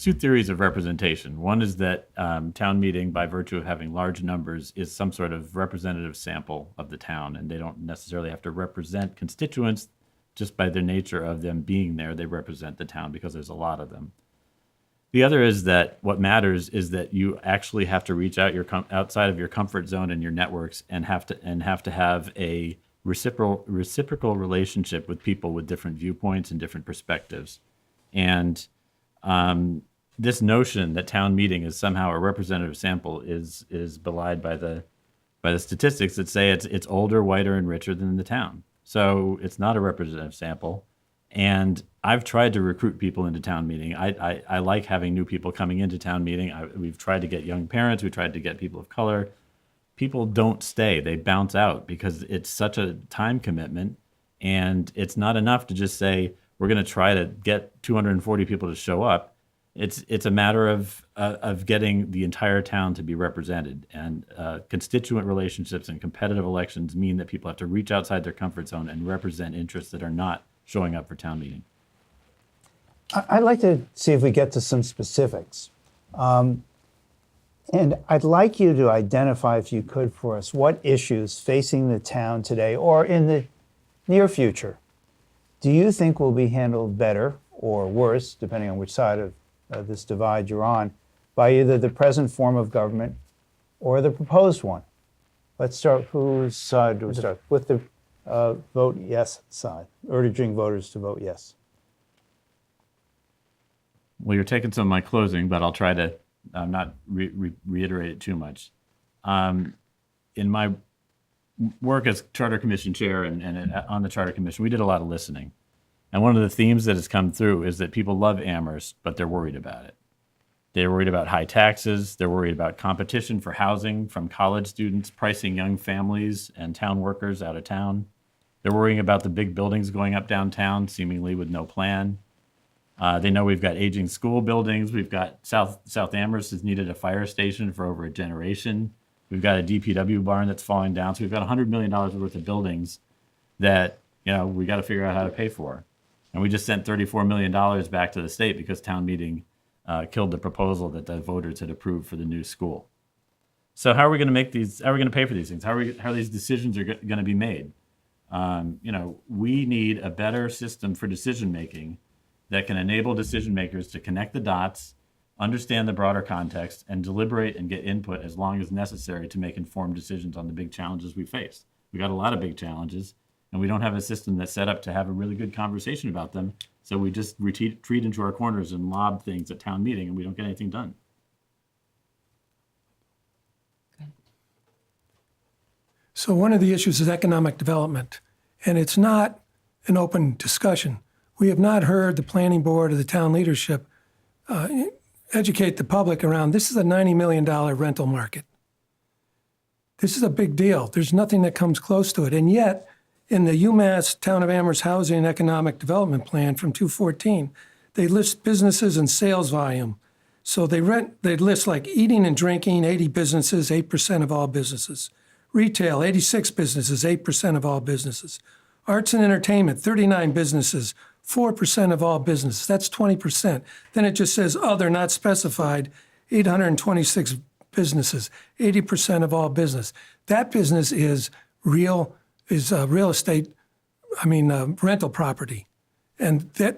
two theories of representation. One is that town meeting, by virtue of having large numbers, is some sort of representative sample of the town, and they don't necessarily have to represent constituents. Just by the nature of them being there, they represent the town because there's a lot of them. The other is that what matters is that you actually have to reach out outside of your comfort zone and your networks, and have to have a reciprocal relationship with people with different viewpoints and different perspectives. And this notion that town meeting is somehow a representative sample is belied by the statistics that say it's older, whiter, and richer than the town. So it's not a representative sample. And I've tried to recruit people into town meeting. I like having new people coming into town meeting. We've tried to get young parents. We tried to get people of color. People don't stay. They bounce out because it's such a time commitment. And it's not enough to just say, we're going to try to get 240 people to show up. It's a matter of getting the entire town to be represented. And constituent relationships and competitive elections mean that people have to reach outside their comfort zone and represent interests that are not showing up for town meeting. I'd like to see if we get to some specifics. And I'd like you to identify, if you could for us, what issues facing the town today or in the near future do you think will be handled better or worse, depending on which side of this divide you're on, by either the present form of government or the proposed one? Let's start, whose side do we start? With the vote yes side, urging voters to vote yes. Well, you're taking some of my closing, but I'll try to not reiterate it too much. In my work as Charter Commission chair and on the Charter Commission, we did a lot of listening. And one of the themes that has come through is that people love Amherst, but they're worried about it. They're worried about high taxes. They're worried about competition for housing from college students, pricing young families and town workers out of town. They're worrying about the big buildings going up downtown, seemingly with no plan. They know we've got aging school buildings. We've got South Amherst has needed a fire station for over a generation. We've got a DPW barn that's falling down. So we've got $100 million worth of buildings that, we got to figure out how to pay for. And we just sent $34 million back to the state because town meeting killed the proposal that the voters had approved for the new school. So how are we going to make these? How are we going to pay for these things? How these decisions are going to be made? We need a better system for decision making that can enable decision makers to connect the dots, understand the broader context, and deliberate and get input as long as necessary to make informed decisions on the big challenges we face. We got a lot of big challenges, and we don't have a system that's set up to have a really good conversation about them. So we just retreat into our corners and lob things at town meeting, and we don't get anything done. So one of the issues is economic development, and it's not an open discussion. We have not heard the planning board or the town leadership educate the public around this is a $90 million rental market. This is a big deal. There's nothing that comes close to it. And yet, in the UMass Town of Amherst Housing and Economic Development Plan from 2014, they list businesses and sales volume. So they list like eating and drinking, 80 businesses, 8% of all businesses. Retail, 86 businesses, 8% of all businesses. Arts and entertainment, 39 businesses, 4% of all businesses. That's 20%. Then it just says other, not specified, 826 businesses, 80% of all business. That business is real estate, rental property. And that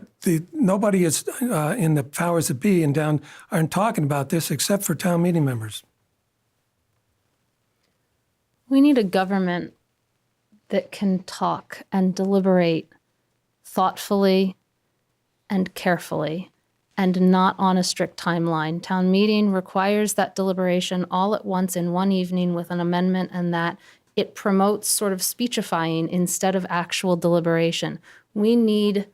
nobody is in the powers that be and down aren't talking about this except for town meeting members. We need a government that can talk and deliberate thoughtfully and carefully and not on a strict timeline. Town meeting requires that deliberation all at once in one evening with an amendment, and that it promotes sort of speechifying instead of actual deliberation. We need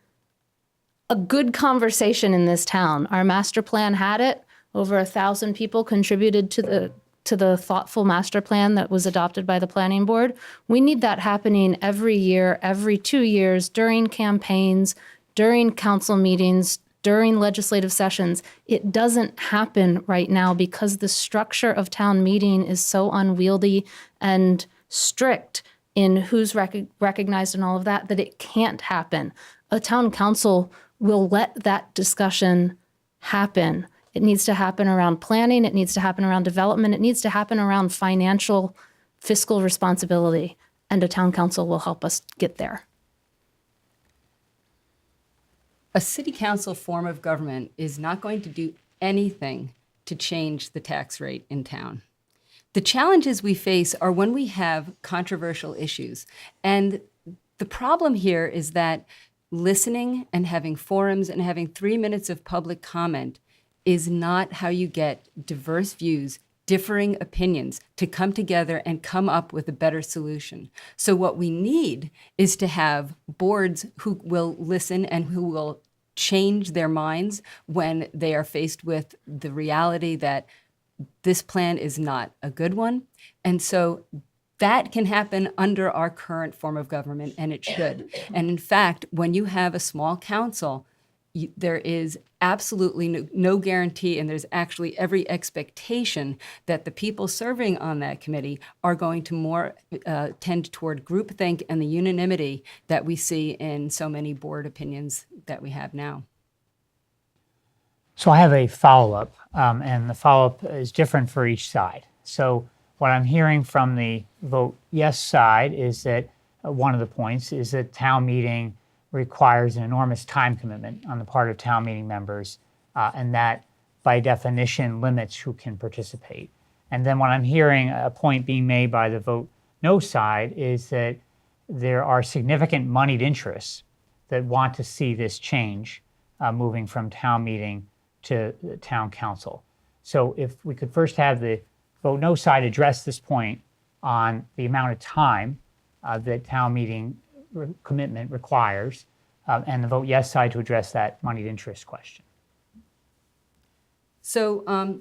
a good conversation in this town. Our master plan had it. Over 1,000 people contributed to the thoughtful master plan that was adopted by the planning board. We need that happening every year, every 2 years, during campaigns, during council meetings, during legislative sessions. It doesn't happen right now because the structure of town meeting is so unwieldy and strict in who's recognized and all of that, that it can't happen. A town council will let that discussion happen. It needs to happen around planning. It needs to happen around development. It needs to happen around financial, fiscal responsibility. And a town council will help us get there. A city council form of government is not going to do anything to change the tax rate in town. The challenges we face are when we have controversial issues. And the problem here is that listening and having forums and having 3 minutes of public comment is not how you get diverse views, differing opinions to come together and come up with a better solution. So what we need is to have boards who will listen and who will change their minds when they are faced with the reality that this plan is not a good one. And so that can happen under our current form of government, and it should. And in fact, when you have a small council, there is absolutely no guarantee, and there's actually every expectation that the people serving on that committee are going to more tend toward groupthink and the unanimity that we see in so many board opinions that we have now. So I have a follow-up, and the follow-up is different for each side. So what I'm hearing from the vote yes side is that one of the points is that town meeting requires an enormous time commitment on the part of town meeting members, and that by definition limits who can participate. And then what I'm hearing, a point being made by the vote no side, is that there are significant moneyed interests that want to see this change moving from town meeting to the town council. So if we could first have the vote no side address this point on the amount of time that town meeting commitment requires, and the vote yes side to address that moneyed interest question. So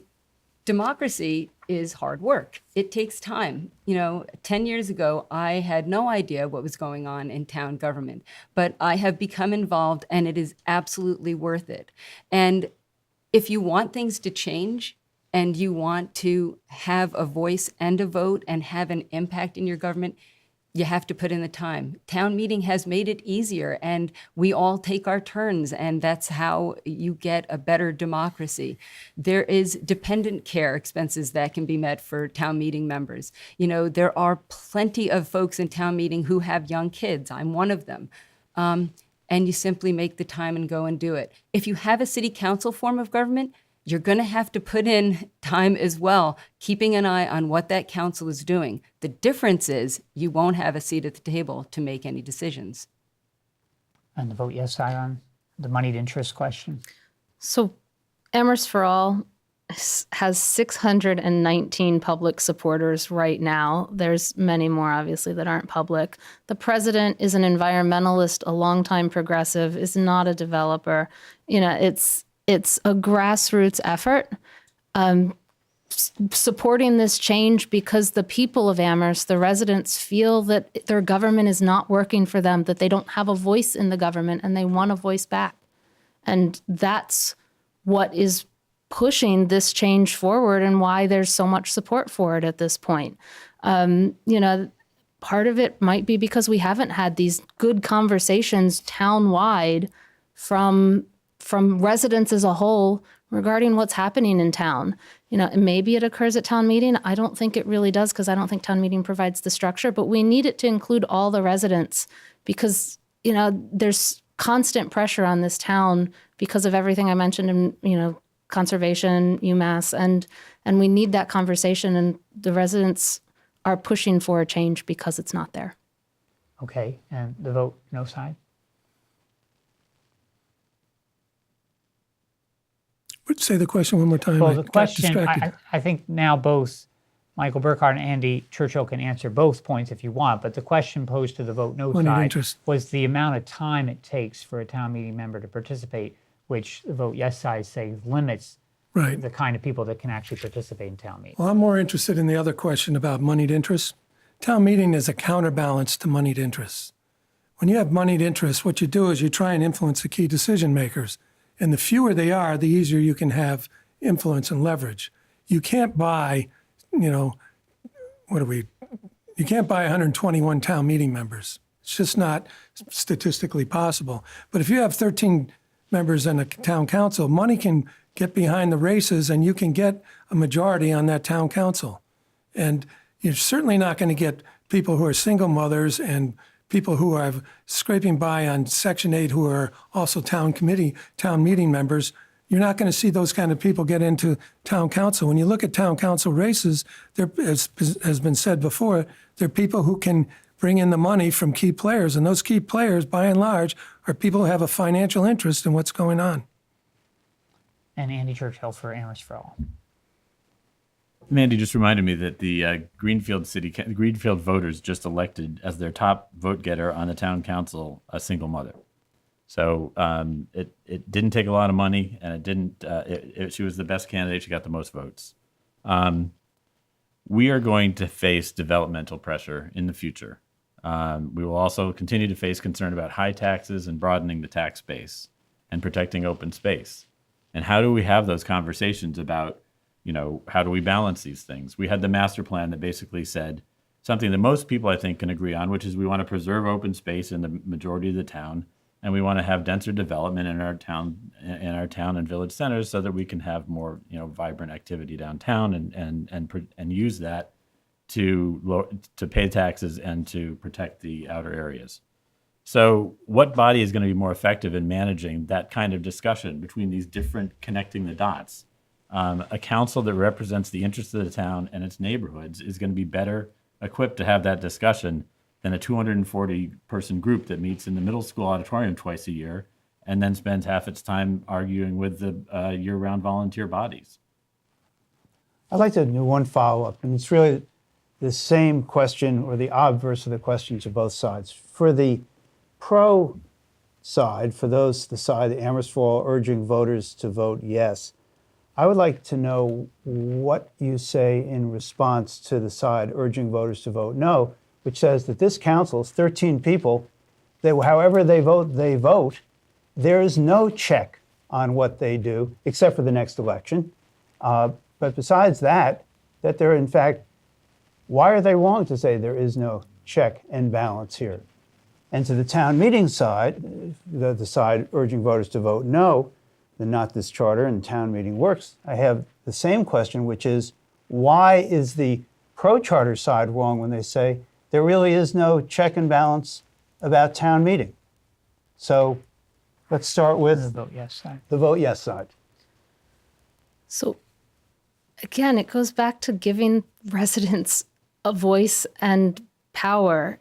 democracy is hard work. It takes time. 10 years ago, I had no idea what was going on in town government, but I have become involved, and it is absolutely worth it. And if you want things to change, and you want to have a voice and a vote and have an impact in your government, you have to put in the time. Town meeting has made it easier, and we all take our turns, and that's how you get a better democracy. There is dependent care expenses that can be met for town meeting members. There are plenty of folks in town meeting who have young kids. I'm one of them. And you simply make the time and go and do it. If you have a city council form of government, you're going to have to put in time as well, keeping an eye on what that council is doing. The difference is you won't have a seat at the table to make any decisions. And the vote yes side on the moneyed interest question. So Amherst for All has 619 public supporters right now. There's many more, obviously, that aren't public. The president is an environmentalist, a longtime progressive, is not a developer. It's a grassroots effort supporting this change because the people of Amherst, the residents, feel that their government is not working for them, that they don't have a voice in the government, and they want a voice back. And that's what is pushing this change forward and why there's so much support for it at this point. Part of it might be because we haven't had these good conversations town-wide from residents as a whole regarding what's happening in town. Maybe it occurs at town meeting. I don't think it really does because I don't think town meeting provides the structure, but we need it to include all the residents because, there's constant pressure on this town because of everything I mentioned in, conservation, UMass, and we need that conversation, and the residents are pushing for a change because it's not there. Okay, and the vote no side? Say the question one more time. Well, I the got question, distracted. I think now both Michael Burkart and Andy Churchill can answer both points if you want, but the question posed to the vote no Money side interest. was the amount of time it takes for a town meeting member to participate, which the vote yes side say limits Right. the kind of people that can actually participate in town meeting. Well, I'm more interested in the other question about moneyed interest. Town meeting is a counterbalance to moneyed interests. When you have moneyed interests, what you do is you try and influence the key decision makers. And the fewer they are, the easier you can have influence and leverage. You can't buy, you can't buy 121 town meeting members. It's just not statistically possible. But if you have 13 members in a town council, money can get behind the races and you can get a majority on that town council. And you're certainly not going to get people who are single mothers and people who are scraping by on Section 8 who are also town meeting members. You're not going to see those kind of people get into town council. When you look at town council races, there, as has been said before, there are people who can bring in the money from key players. And those key players, by and large, are people who have a financial interest in what's going on. And Andy Churchill for Amherst for All. Mandy just reminded me that the Greenfield voters just elected as their top vote getter on the town council a single mother. So it didn't take a lot of money, and it didn't. She was the best candidate. She got the most votes. We are going to face developmental pressure in the future. We will also continue to face concern about high taxes and broadening the tax base and protecting open space. And how do we have those conversations about, how do we balance these things? We had the master plan that basically said something that most people, I think, can agree on, which is we want to preserve open space in the majority of the town, and we want to have denser development in our town and village centers so that we can have more, vibrant activity downtown and use that to pay taxes and to protect the outer areas. So what body is going to be more effective in managing that kind of discussion between these different connecting the dots? A council that represents the interests of the town and its neighborhoods is going to be better equipped to have that discussion than a 240-person group that meets in the middle school auditorium twice a year and then spends half its time arguing with the year-round volunteer bodies. I'd like to do one follow-up, and it's really the same question or the obverse of the question to both sides. For the pro side, the side that Amherst for All urging voters to vote yes, I would like to know what you say in response to the side urging voters to vote no, which says that this council is 13 people, that however they vote. There is no check on what they do, except for the next election. But besides that they're in fact, why are they wrong to say there is no check and balance here? And to the town meeting side, the side urging voters to vote no, then not this charter and town meeting works, I have the same question, which is, why is the pro-charter side wrong when they say there really is no check and balance about town meeting? So let's start The with vote yes side. the vote yes side. So again, it goes back to giving residents a voice and power.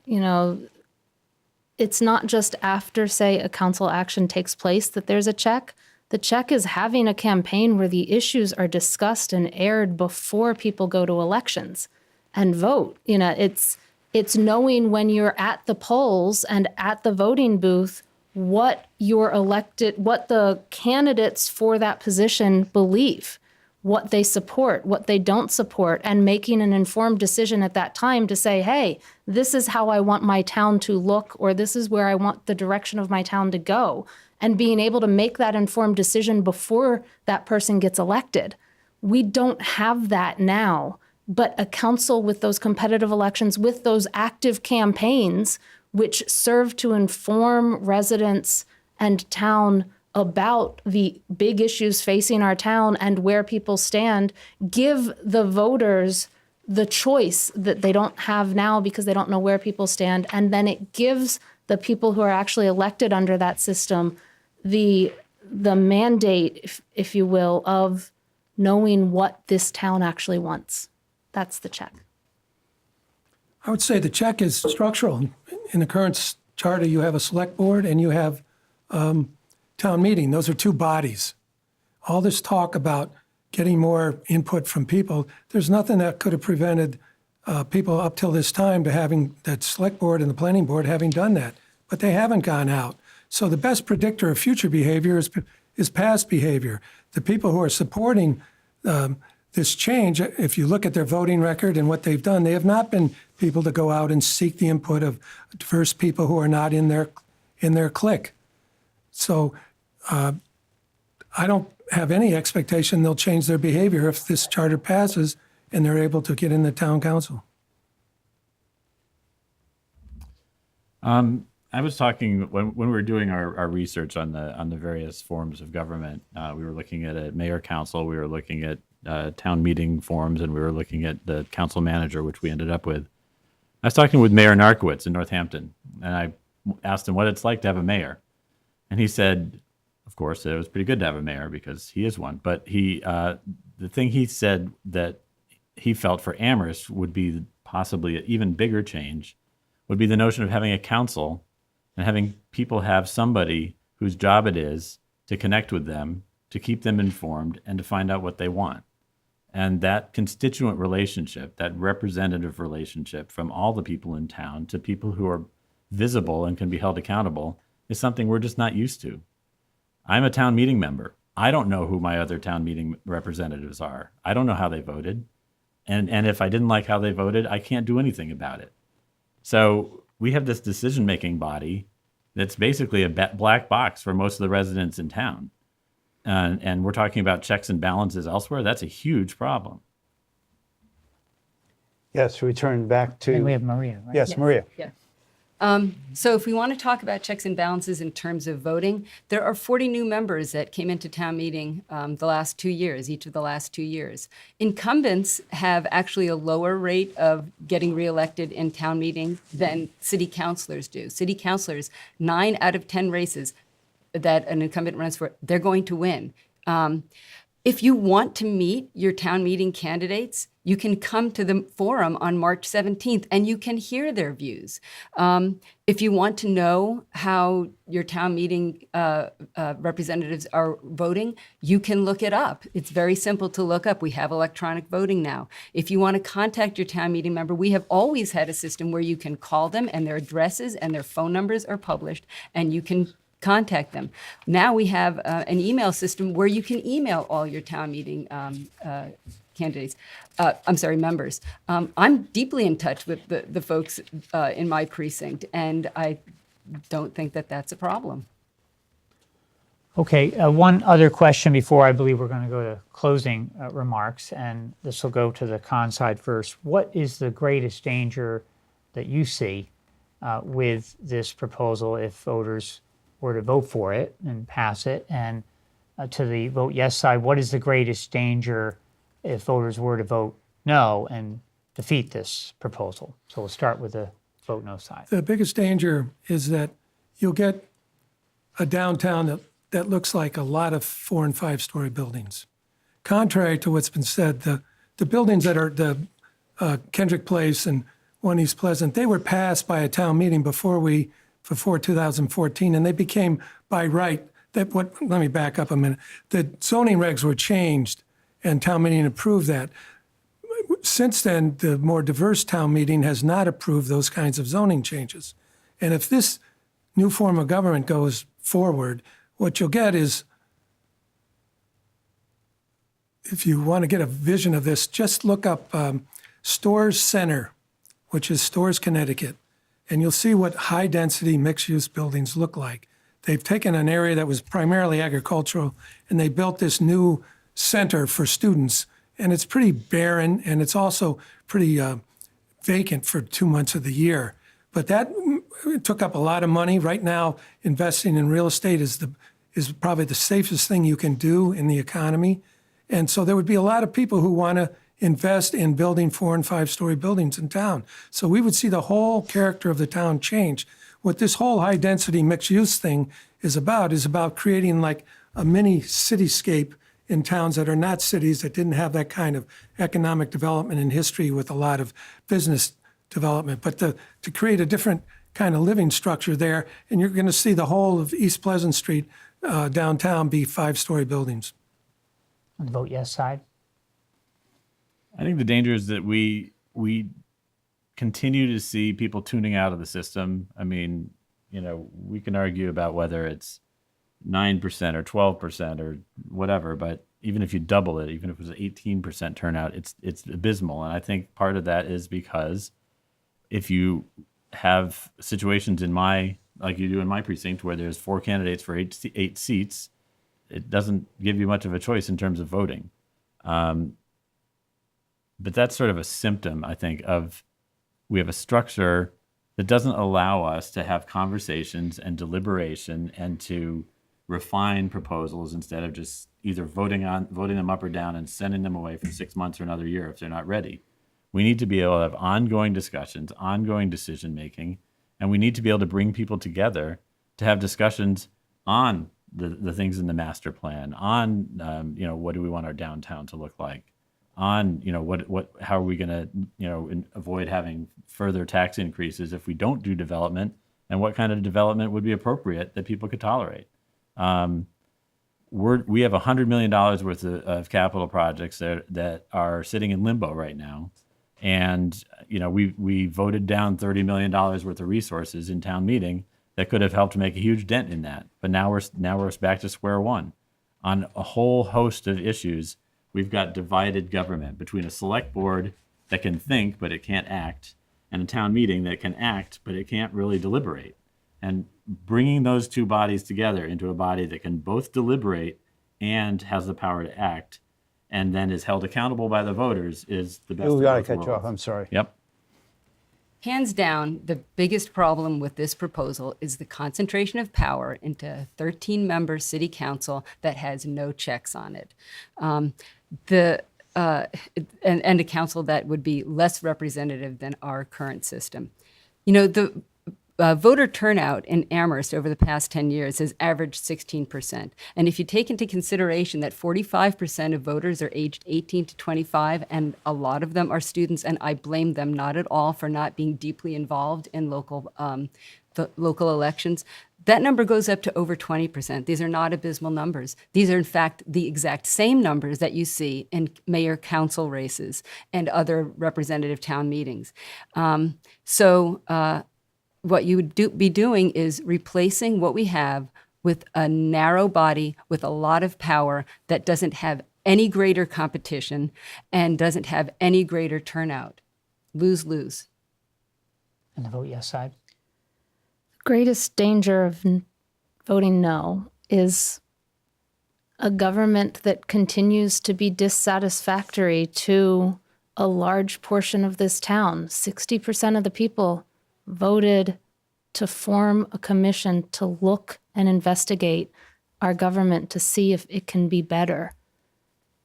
It's not just after, say, a council action takes place that there's a check. The check is having a campaign where the issues are discussed and aired before people go to elections and vote. It's knowing when you're at the polls and at the voting booth what the candidates for that position believe, what they support, what they don't support, and making an informed decision at that time to say, hey, this is how I want my town to look, or this is where I want the direction of my town to go, and being able to make that informed decision before that person gets elected. We don't have that now, but a council with those competitive elections, with those active campaigns, which serve to inform residents and town about the big issues facing our town and where people stand, give the voters the choice that they don't have now because they don't know where people stand. And then it gives the people who are actually elected under that system the mandate, if you will, of knowing what this town actually wants. That's the check. I would say the check is structural. In the current charter, you have a select board and you have town meeting. Those are two bodies. All this talk about getting more input from people. There's nothing that could have prevented people up till this time to having that select board and the planning board having done that, but they haven't gone out. So the best predictor of future behavior is past behavior. The people who are supporting this change, if you look at their voting record and what they've done, they have not been people to go out and seek the input of diverse people who are not in their clique. So I don't have any expectation they'll change their behavior if this charter passes and they're able to get in the town council. I was talking when we were doing our research on the various forms of government. We were looking at a mayor council, we were looking at town meeting forms, and we were looking at the council manager, which we ended up with. I was talking with Mayor Narkowitz in Northampton, and I asked him what it's like to have a mayor, and he said, of course, it was pretty good to have a mayor because he is one. But the thing he said that he felt for Amherst would be possibly an even bigger change would be the notion of having a council and having people have somebody whose job it is to connect with them, to keep them informed, and to find out what they want. And that constituent relationship, that representative relationship from all the people in town to people who are visible and can be held accountable is something we're just not used to. I'm a town meeting member. I don't know who my other town meeting representatives are. I don't know how they voted. And if I didn't like how they voted, I can't do anything about it. So we have this decision-making body that's basically a black box for most of the residents in town. And we're talking about checks and balances elsewhere. That's a huge problem. Yes, we turn back to. And we have Maria, right? Yes, Maria. Yeah. So if we want to talk about checks and balances in terms of voting, there are 40 new members that came into town meeting the last 2 years, each of the last 2 years. Incumbents have actually a lower rate of getting reelected in town meeting than city councilors do. City councilors, 9 out of 10 races that an incumbent runs for, they're going to win. If you want to meet your town meeting candidates, you can come to the forum on March 17th and you can hear their views. If you want to know how your town meeting representatives are voting, you can look it up. It's very simple to look up. We have electronic voting now. If you want to contact your town meeting member, we have always had a system where you can call them and their addresses and their phone numbers are published and you can contact them. Now we have an email system where you can email all your town meeting candidates. Members. I'm deeply in touch with the folks in my precinct, and I don't think that that's a problem. Okay, one other question before I believe we're going to go to closing remarks, and this will go to the con side first. What is the greatest danger that you see with this proposal if voters were to vote for it and pass it? And to the vote yes side, what is the greatest danger if voters were to vote no and defeat this proposal? So we'll start with the vote no side. The biggest danger is that you'll get a downtown that looks like a lot of 4- and 5-story buildings. Contrary to what's been said, the buildings that are the Kendrick Place and One East Pleasant, they were passed by a town meeting before 2014, and they became by right. Let me back up a minute. The zoning regs were changed, and town meeting approved that. Since then, the more diverse town meeting has not approved those kinds of zoning changes. And if this new form of government goes forward, what you'll get is, if you want to get a vision of this, just look up Storrs Center, which is Storrs, Connecticut, and you'll see what high-density mixed-use buildings look like. They've taken an area that was primarily agricultural, and they built this new center for students, and it's pretty barren, and it's also pretty vacant for 2 months of the year. But that took up a lot of money. Right now, investing in real estate is probably the safest thing you can do in the economy. And so there would be a lot of people who want to invest in building 4- and 5-story buildings in town. So we would see the whole character of the town change. What this whole high-density mixed-use thing is about creating like a mini cityscape in towns that are not cities, that didn't have that kind of economic development in history with a lot of business development, but to create a different kind of living structure there. And you're going to see the whole of East Pleasant Street downtown be 5-story buildings. on the vote yes side? I think the danger is that we continue to see people tuning out of the system. I mean, we can argue about whether it's 9% or 12% or whatever, but even if you double it, even if it was 18% turnout, it's abysmal. And I think part of that is because if you have situations like you do in my precinct, where there's 4 candidates for eight seats, it doesn't give you much of a choice in terms of voting. But that's sort of a symptom, I think, of we have a structure that doesn't allow us to have conversations and deliberation and to refine proposals instead of just either voting them up or down and sending them away for 6 months or another year if they're not ready. We need to be able to have ongoing discussions, ongoing decision making, and we need to be able to bring people together to have discussions on the things in the master plan, on what do we want our downtown to look like, on how are we going to avoid having further tax increases if we don't do development, and what kind of development would be appropriate that people could tolerate. We have $100 million worth of capital projects that are sitting in limbo right now. And, we voted down $30 million worth of resources in town meeting that could have helped make a huge dent in that. But now we're back to square one. On a whole host of issues, we've got divided government between a select board that can think, but it can't act, and a town meeting that can act, but it can't really deliberate. And bringing those two bodies together into a body that can both deliberate and has the power to act, and then is held accountable by the voters, is the best. We got to cut you off. I'm sorry. Yep. Hands down, the biggest problem with this proposal is the concentration of power into a 13-member city council that has no checks on it. And a council that would be less representative than our current system. The voter turnout in Amherst over the past 10 years has averaged 16%. And if you take into consideration that 45% of voters are aged 18 to 25, and a lot of them are students, and I blame them not at all for not being deeply involved in local elections, that number goes up to over 20%. These are not abysmal numbers. These are, in fact, the exact same numbers that you see in mayor council races and other representative town meetings. What you would be doing is replacing what we have with a narrow body with a lot of power that doesn't have any greater competition and doesn't have any greater turnout. Lose-lose. And the vote yes side? Greatest danger of voting no is a government that continues to be dissatisfactory to a large portion of this town. 60% of the people voted to form a commission to look and investigate our government to see if it can be better.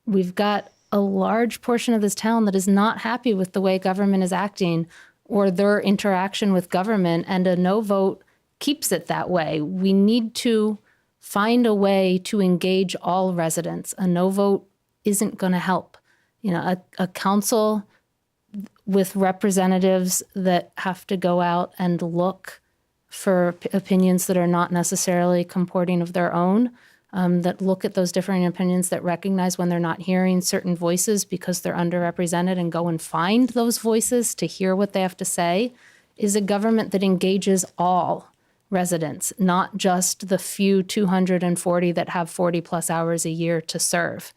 We've got a large portion of this town that is not happy with the way government is acting or their interaction with government, and a no vote keeps it that way. We need to find a way to engage all residents. A no vote isn't going to help. A council with representatives that have to go out and look for opinions that are not necessarily comporting of their own, that look at those differing opinions, that recognize when they're not hearing certain voices because they're underrepresented and go and find those voices to hear what they have to say, is a government that engages all residents, not just the few 240 that have 40 plus hours a year to serve.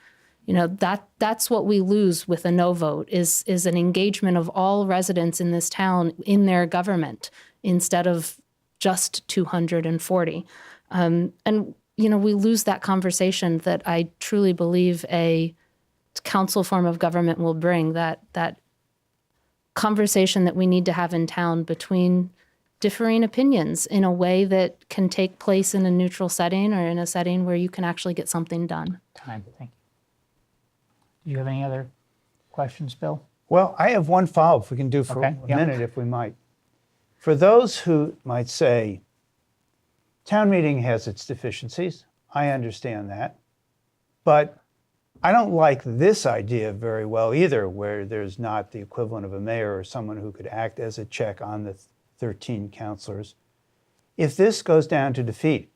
That's what we lose with a no vote is an engagement of all residents in this town in their government instead of just 240. We lose that conversation that I truly believe a council form of government will bring, that conversation that we need to have in town between differing opinions in a way that can take place in a neutral setting or in a setting where you can actually get something done. Time, thank you. Do you have any other questions, Bill? Well, I have one follow-up if we can do for Okay, a yeah. minute, if we might. For those who might say, town meeting has its deficiencies, I understand that, but I don't like this idea very well either, where there's not the equivalent of a mayor or someone who could act as a check on the 13 councilors. If this goes down to defeat,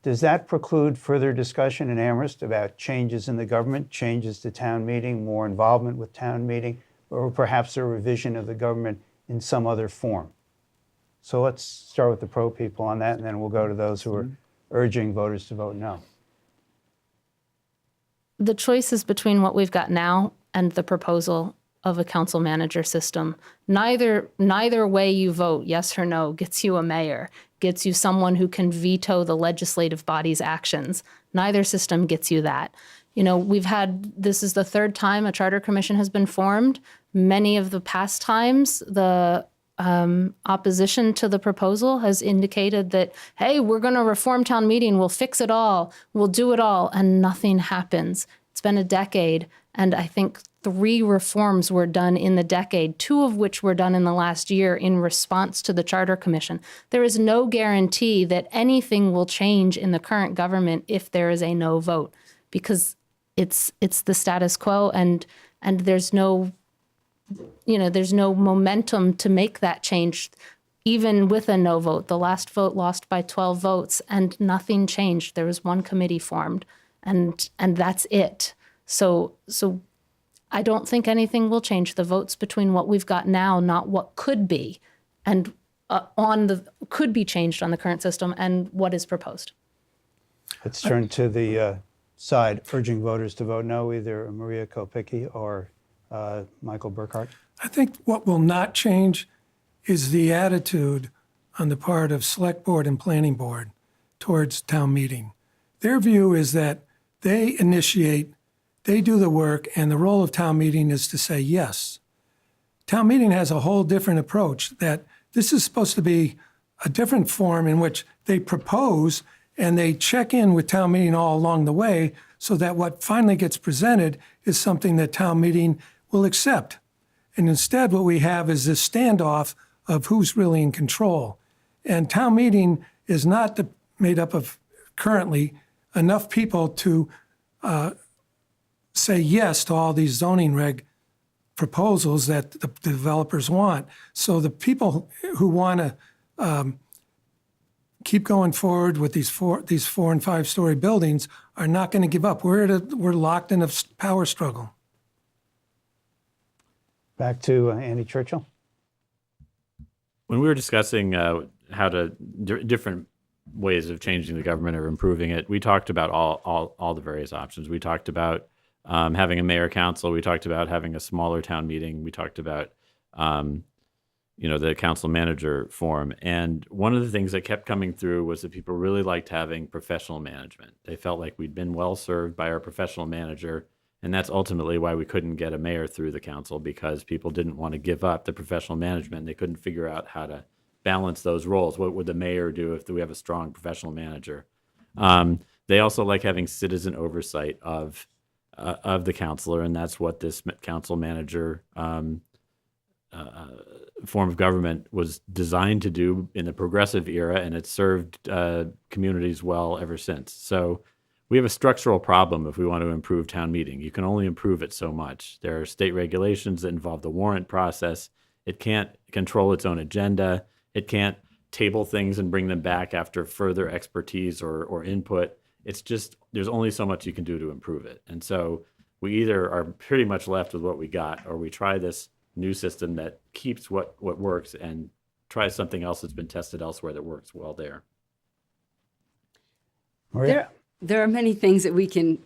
Does that preclude further discussion in Amherst about changes in the government, changes to town meeting, more involvement with town meeting, or perhaps a revision of the government in some other form? So let's start with the pro people on that, and then we'll go to those who are urging voters to vote no. The choice is between what we've got now and the proposal of a council manager system. Neither way you vote, yes or no, gets you a mayor, gets you someone who can veto the legislative body's actions. Neither system gets you that. You know, this is the third time a charter commission has been formed. Many of the past times, the opposition to the proposal has indicated that, hey, we're going to reform town meeting, we'll fix it all, we'll do it all, and nothing happens. It's been a decade, and I think 3 reforms were done in the decade, 2 of which were done in the last year in response to the Charter Commission. There is no guarantee that anything will change in the current government if there is a no vote, because it's the status quo, and there's no momentum to make that change, even with a no vote. The last vote lost by 12 votes, and nothing changed. There was 1 committee formed, and that's it. So I don't think anything will change. The vote's between what we've got now, not what could be, and could be changed on the current system, and what is proposed. Let's turn to the side urging voters to vote no, either Maria Kopicki or Michael Burkart. I think what will not change is the attitude on the part of Select Board and Planning Board towards town meeting. Their view is that they initiate, they do the work, and the role of town meeting is to say yes. Town meeting has a whole different approach, that this is supposed to be a different form in which they propose and they check in with town meeting all along the way, so that what finally gets presented is something that town meeting will accept. And instead, what we have is this standoff of who's really in control. And town meeting is not made up of currently enough people to say yes to all these zoning reg proposals that the developers want. So the people who want to keep going forward with these 4 and 5-story buildings are not going to give up. We're locked in a power struggle. Back to Andy Churchill. When we were discussing how to different ways of changing the government or improving it, we talked about all the various options. We talked about having a mayor council. We talked about having a smaller town meeting. We talked about the council manager form. And one of the things that kept coming through was that people really liked having professional management. They felt like we'd been well served by our professional manager. And that's ultimately why we couldn't get a mayor through the council, because people didn't want to give up the professional management. They couldn't figure out how to balance those roles. What would the mayor do if we have a strong professional manager? They also like having citizen oversight of the councilor, and that's what this council manager form of government was designed to do in the progressive era, and it's served communities well ever since. So we have a structural problem if we want to improve town meeting. You can only improve it so much. There are state regulations that involve the warrant process. It can't control its own agenda. It can't table things and bring them back after further expertise or input. It's just, there's only so much you can do to improve it. And so we either are pretty much left with what we got, or we try this new system that keeps what works and try something else that's been tested elsewhere that works well there. Maria? There are many things that we can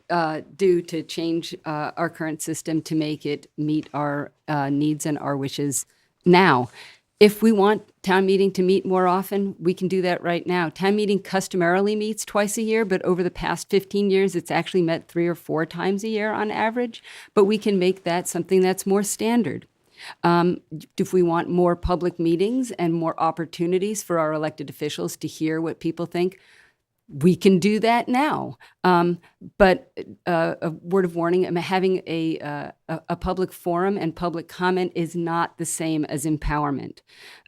do to change our current system to make it meet our needs and our wishes now. If we want town meeting to meet more often, we can do that right now. Town meeting customarily meets twice a year, but over the past 15 years, it's actually met 3 or 4 times a year on average. But we can make that something that's more standard. If we want more public meetings and more opportunities for our elected officials to hear what people think, we can do that now. But a word of warning, having a public forum and public comment is not the same as empowerment.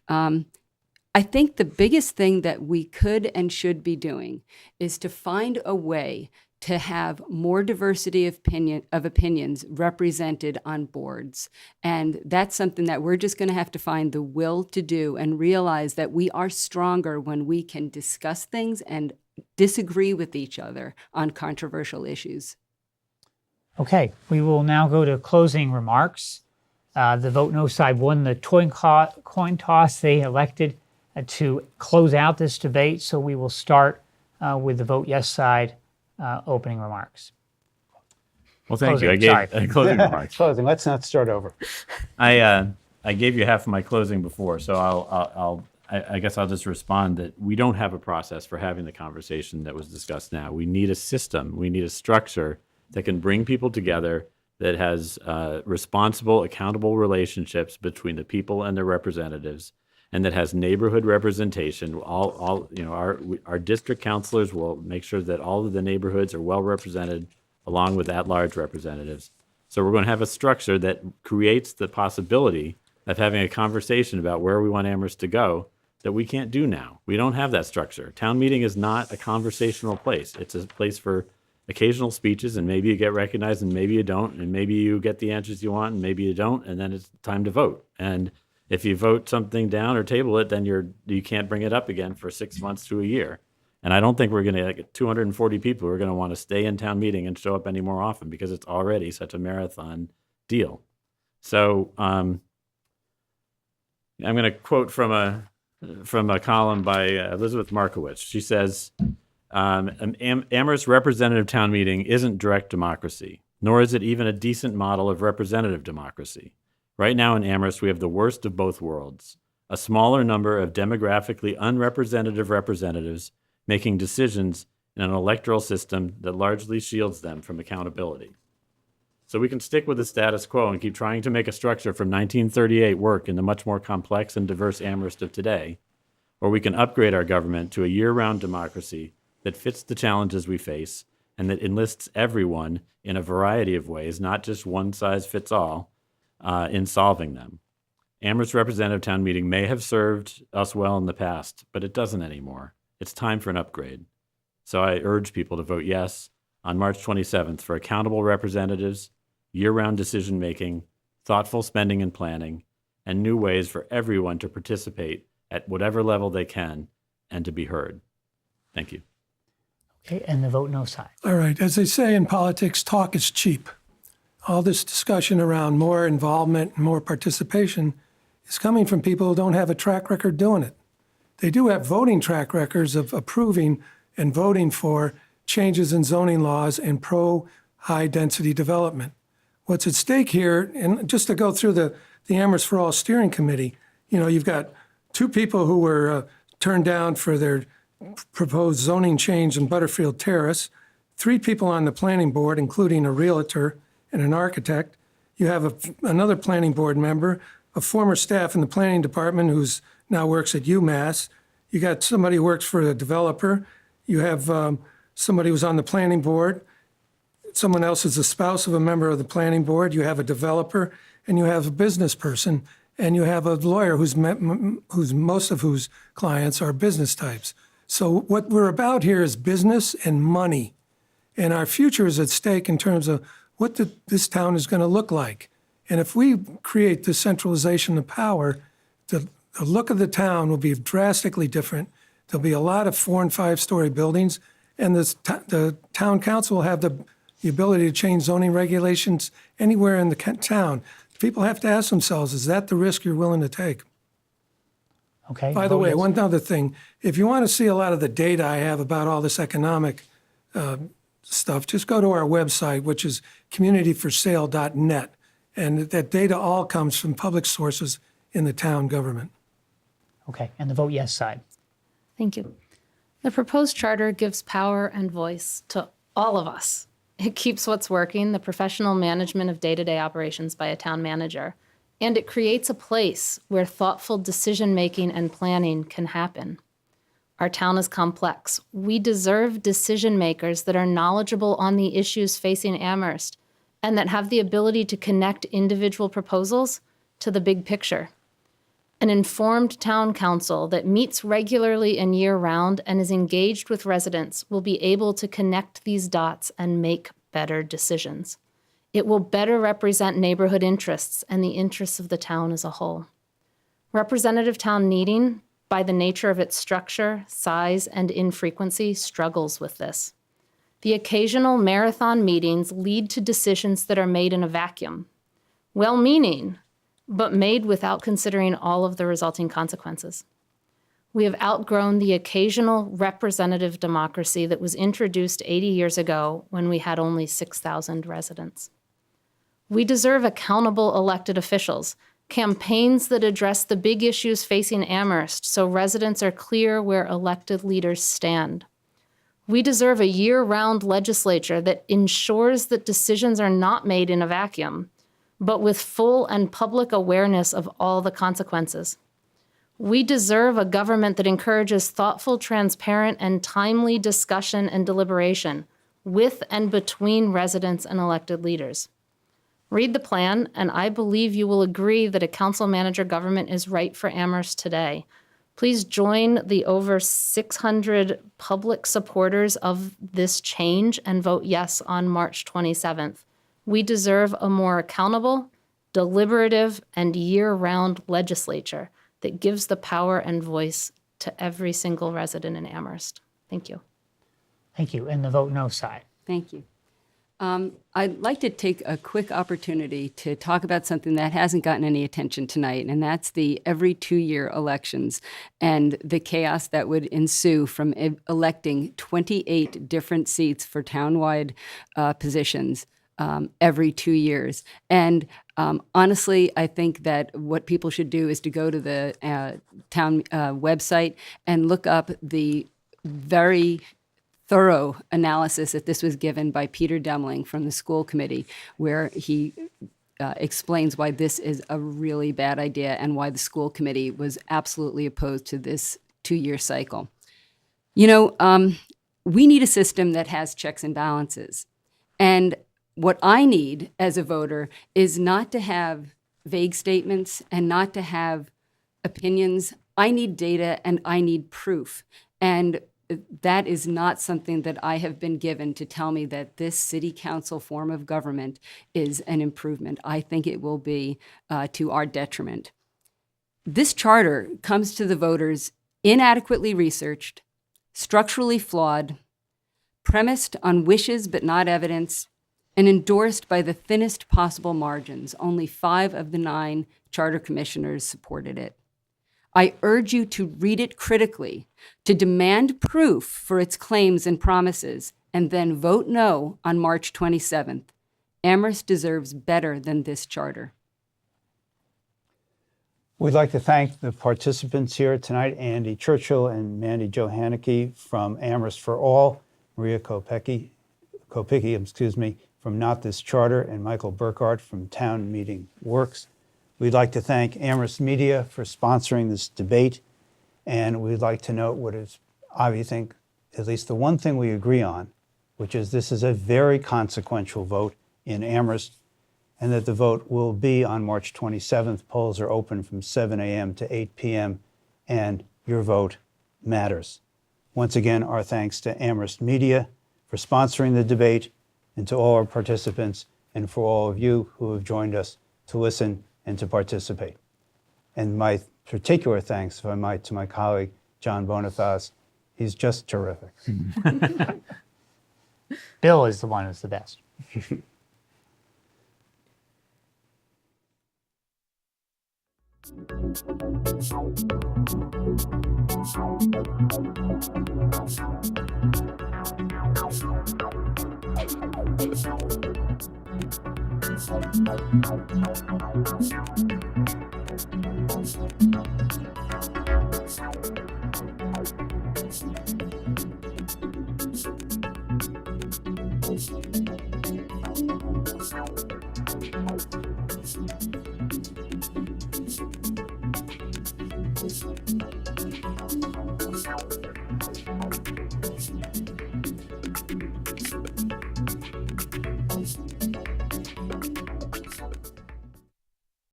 I think the biggest thing that we could and should be doing is to find a way to have more diversity of opinions represented on boards. And that's something that we're just going to have to find the will to do, and realize that we are stronger when we can discuss things and disagree with each other on controversial issues. Okay, we will now go to closing remarks. The vote no side won the coin toss. They elected to close out this debate, so we will start with the vote yes side opening remarks. Well, thank Closing, you. I sorry. gave closing remarks. Closing, let's not start over. I gave you half of my closing before, so I guess I'll just respond that we don't have a process for having the conversation that was discussed now. We need a system. We need a structure that can bring people together, that has responsible, accountable relationships between the people and their representatives, and that has neighborhood representation. Our district councilors will make sure that all of the neighborhoods are well represented, along with at-large representatives. So we're going to have a structure that creates the possibility of having a conversation about where we want Amherst to go that we can't do now. We don't have that structure. Town meeting is not a conversational place. It's a place for occasional speeches, and maybe you get recognized and maybe you don't, and maybe you get the answers you want and maybe you don't, and then it's time to vote. And if you vote something down or table it, then you can't bring it up again for 6 months to a year. And I don't think we're going to get 240 people who are going to want to stay in town meeting and show up any more often, because it's already such a marathon deal. So I'm going to quote from a column by Elizabeth Markowitz. She says, Amherst representative town meeting isn't direct democracy, nor is it even a decent model of representative democracy. Right now in Amherst, we have the worst of both worlds: a smaller number of demographically unrepresentative representatives making decisions in an electoral system that largely shields them from accountability. So we can stick with the status quo and keep trying to make a structure from 1938 work in the much more complex and diverse Amherst of today, or we can upgrade our government to a year-round democracy that fits the challenges we face and that enlists everyone in a variety of ways, not just one size fits all, in solving them. Amherst representative town meeting may have served us well in the past, but it doesn't anymore. It's time for an upgrade. So I urge people to vote yes on March 27th for accountable representatives, year-round decision-making, thoughtful spending and planning, and new ways for everyone to participate at whatever level they can and to be heard. Thank you. Okay, and the vote no side. All right. As they say in politics, talk is cheap. All this discussion around more involvement and more participation is coming from people who don't have a track record doing it. They do have voting track records of approving and voting for changes in zoning laws and pro-high-density development. What's at stake here, and just to go through the Amherst for All Steering Committee, you've got 2 people who were turned down for their proposed zoning change in Butterfield Terrace, 3 people on the planning board, including a realtor and an architect. You have another planning board member, a former staff in the planning department who's now works at UMass. You got somebody who works for a developer. You have somebody who's on the planning board. Someone else is the spouse of a member of the planning board. You have a developer, and you have a business person, and you have a lawyer who's most of whose clients are business types. So what we're about here is business and money, and our future is at stake in terms of what this town is going to look like. And if we create this centralization of power, the look of the town will be drastically different. There'll be a lot of 4- and 5-story buildings, and the town council will have the ability to change zoning regulations anywhere in the town. People have to ask themselves, is that the risk you're willing to take? Okay. By the vote way, yes. one other thing, if you want to see a lot of the data I have about all this economic stuff, just go to our website, which is communityforsale.net. And that data all comes from public sources in the town government. Okay, and the vote yes side. Thank you. The proposed charter gives power and voice to all of us. It keeps what's working, the professional management of day-to-day operations by a town manager, and it creates a place where thoughtful decision-making and planning can happen. Our town is complex. We deserve decision makers that are knowledgeable on the issues facing Amherst and that have the ability to connect individual proposals to the big picture. An informed town council that meets regularly and year-round and is engaged with residents will be able to connect these dots and make better decisions. It will better represent neighborhood interests and the interests of the town as a whole. Representative town meeting, by the nature of its structure, size, and infrequency, struggles with this. The occasional marathon meetings lead to decisions that are made in a vacuum, well-meaning, but made without considering all of the resulting consequences. We have outgrown the occasional representative democracy that was introduced 80 years ago when we had only 6,000 residents. We deserve accountable elected officials, campaigns that address the big issues facing Amherst so residents are clear where elected leaders stand. We deserve a year-round legislature that ensures that decisions are not made in a vacuum, but with full and public awareness of all the consequences. We deserve a government that encourages thoughtful, transparent, and timely discussion and deliberation with and between residents and elected leaders. Read the plan, and I believe you will agree that a council-manager government is right for Amherst today. Please join the over 600 public supporters of this change and vote yes on March 27th. We deserve a more accountable, deliberative, and year-round legislature that gives the power and voice to every single resident in Amherst. Thank you. Thank you. And the vote no side. Thank you. I'd like to take a quick opportunity to talk about something that hasn't gotten any attention tonight, and that's the every 2-year elections and the chaos that would ensue from electing 28 different seats for townwide positions every 2 years. And honestly, I think that what people should do is to go to the town website and look up the very thorough analysis that this was given by Peter Demling from the school committee, where he explains why this is a really bad idea and why the school committee was absolutely opposed to this 2-year cycle. You know, we need a system that has checks and balances. And what I need as a voter is not to have vague statements and not to have opinions. I need data and I need proof. And that is not something that I have been given to tell me that this city council form of government is an improvement. I think it will be to our detriment. This charter comes to the voters inadequately researched, structurally flawed, premised on wishes but not evidence, and endorsed by the thinnest possible margins. Only 5 of the 9 charter commissioners supported it. I urge you to read it critically, to demand proof for its claims and promises, and then vote no on March 27th. Amherst deserves better than this charter. We'd like to thank the participants here tonight, Andy Churchill and Mandi Hanneke from Amherst for All, Maria Kopicki, from Not This Charter, and Michael Burkart from Town Meeting Works. We'd like to thank Amherst Media for sponsoring this debate, and we'd like to note what is, I think, at least the one thing we agree on, which is this is a very consequential vote in Amherst, and that the vote will be on March 27th. Polls are open from 7 a.m. to 8 p.m., and your vote matters. Once again, our thanks to Amherst Media for sponsoring the debate, and to all our participants, and for all of you who have joined us to listen and to participate. And my particular thanks, if I might, to my colleague, John Bonifaz. He's just terrific. Bill is the one who's the best.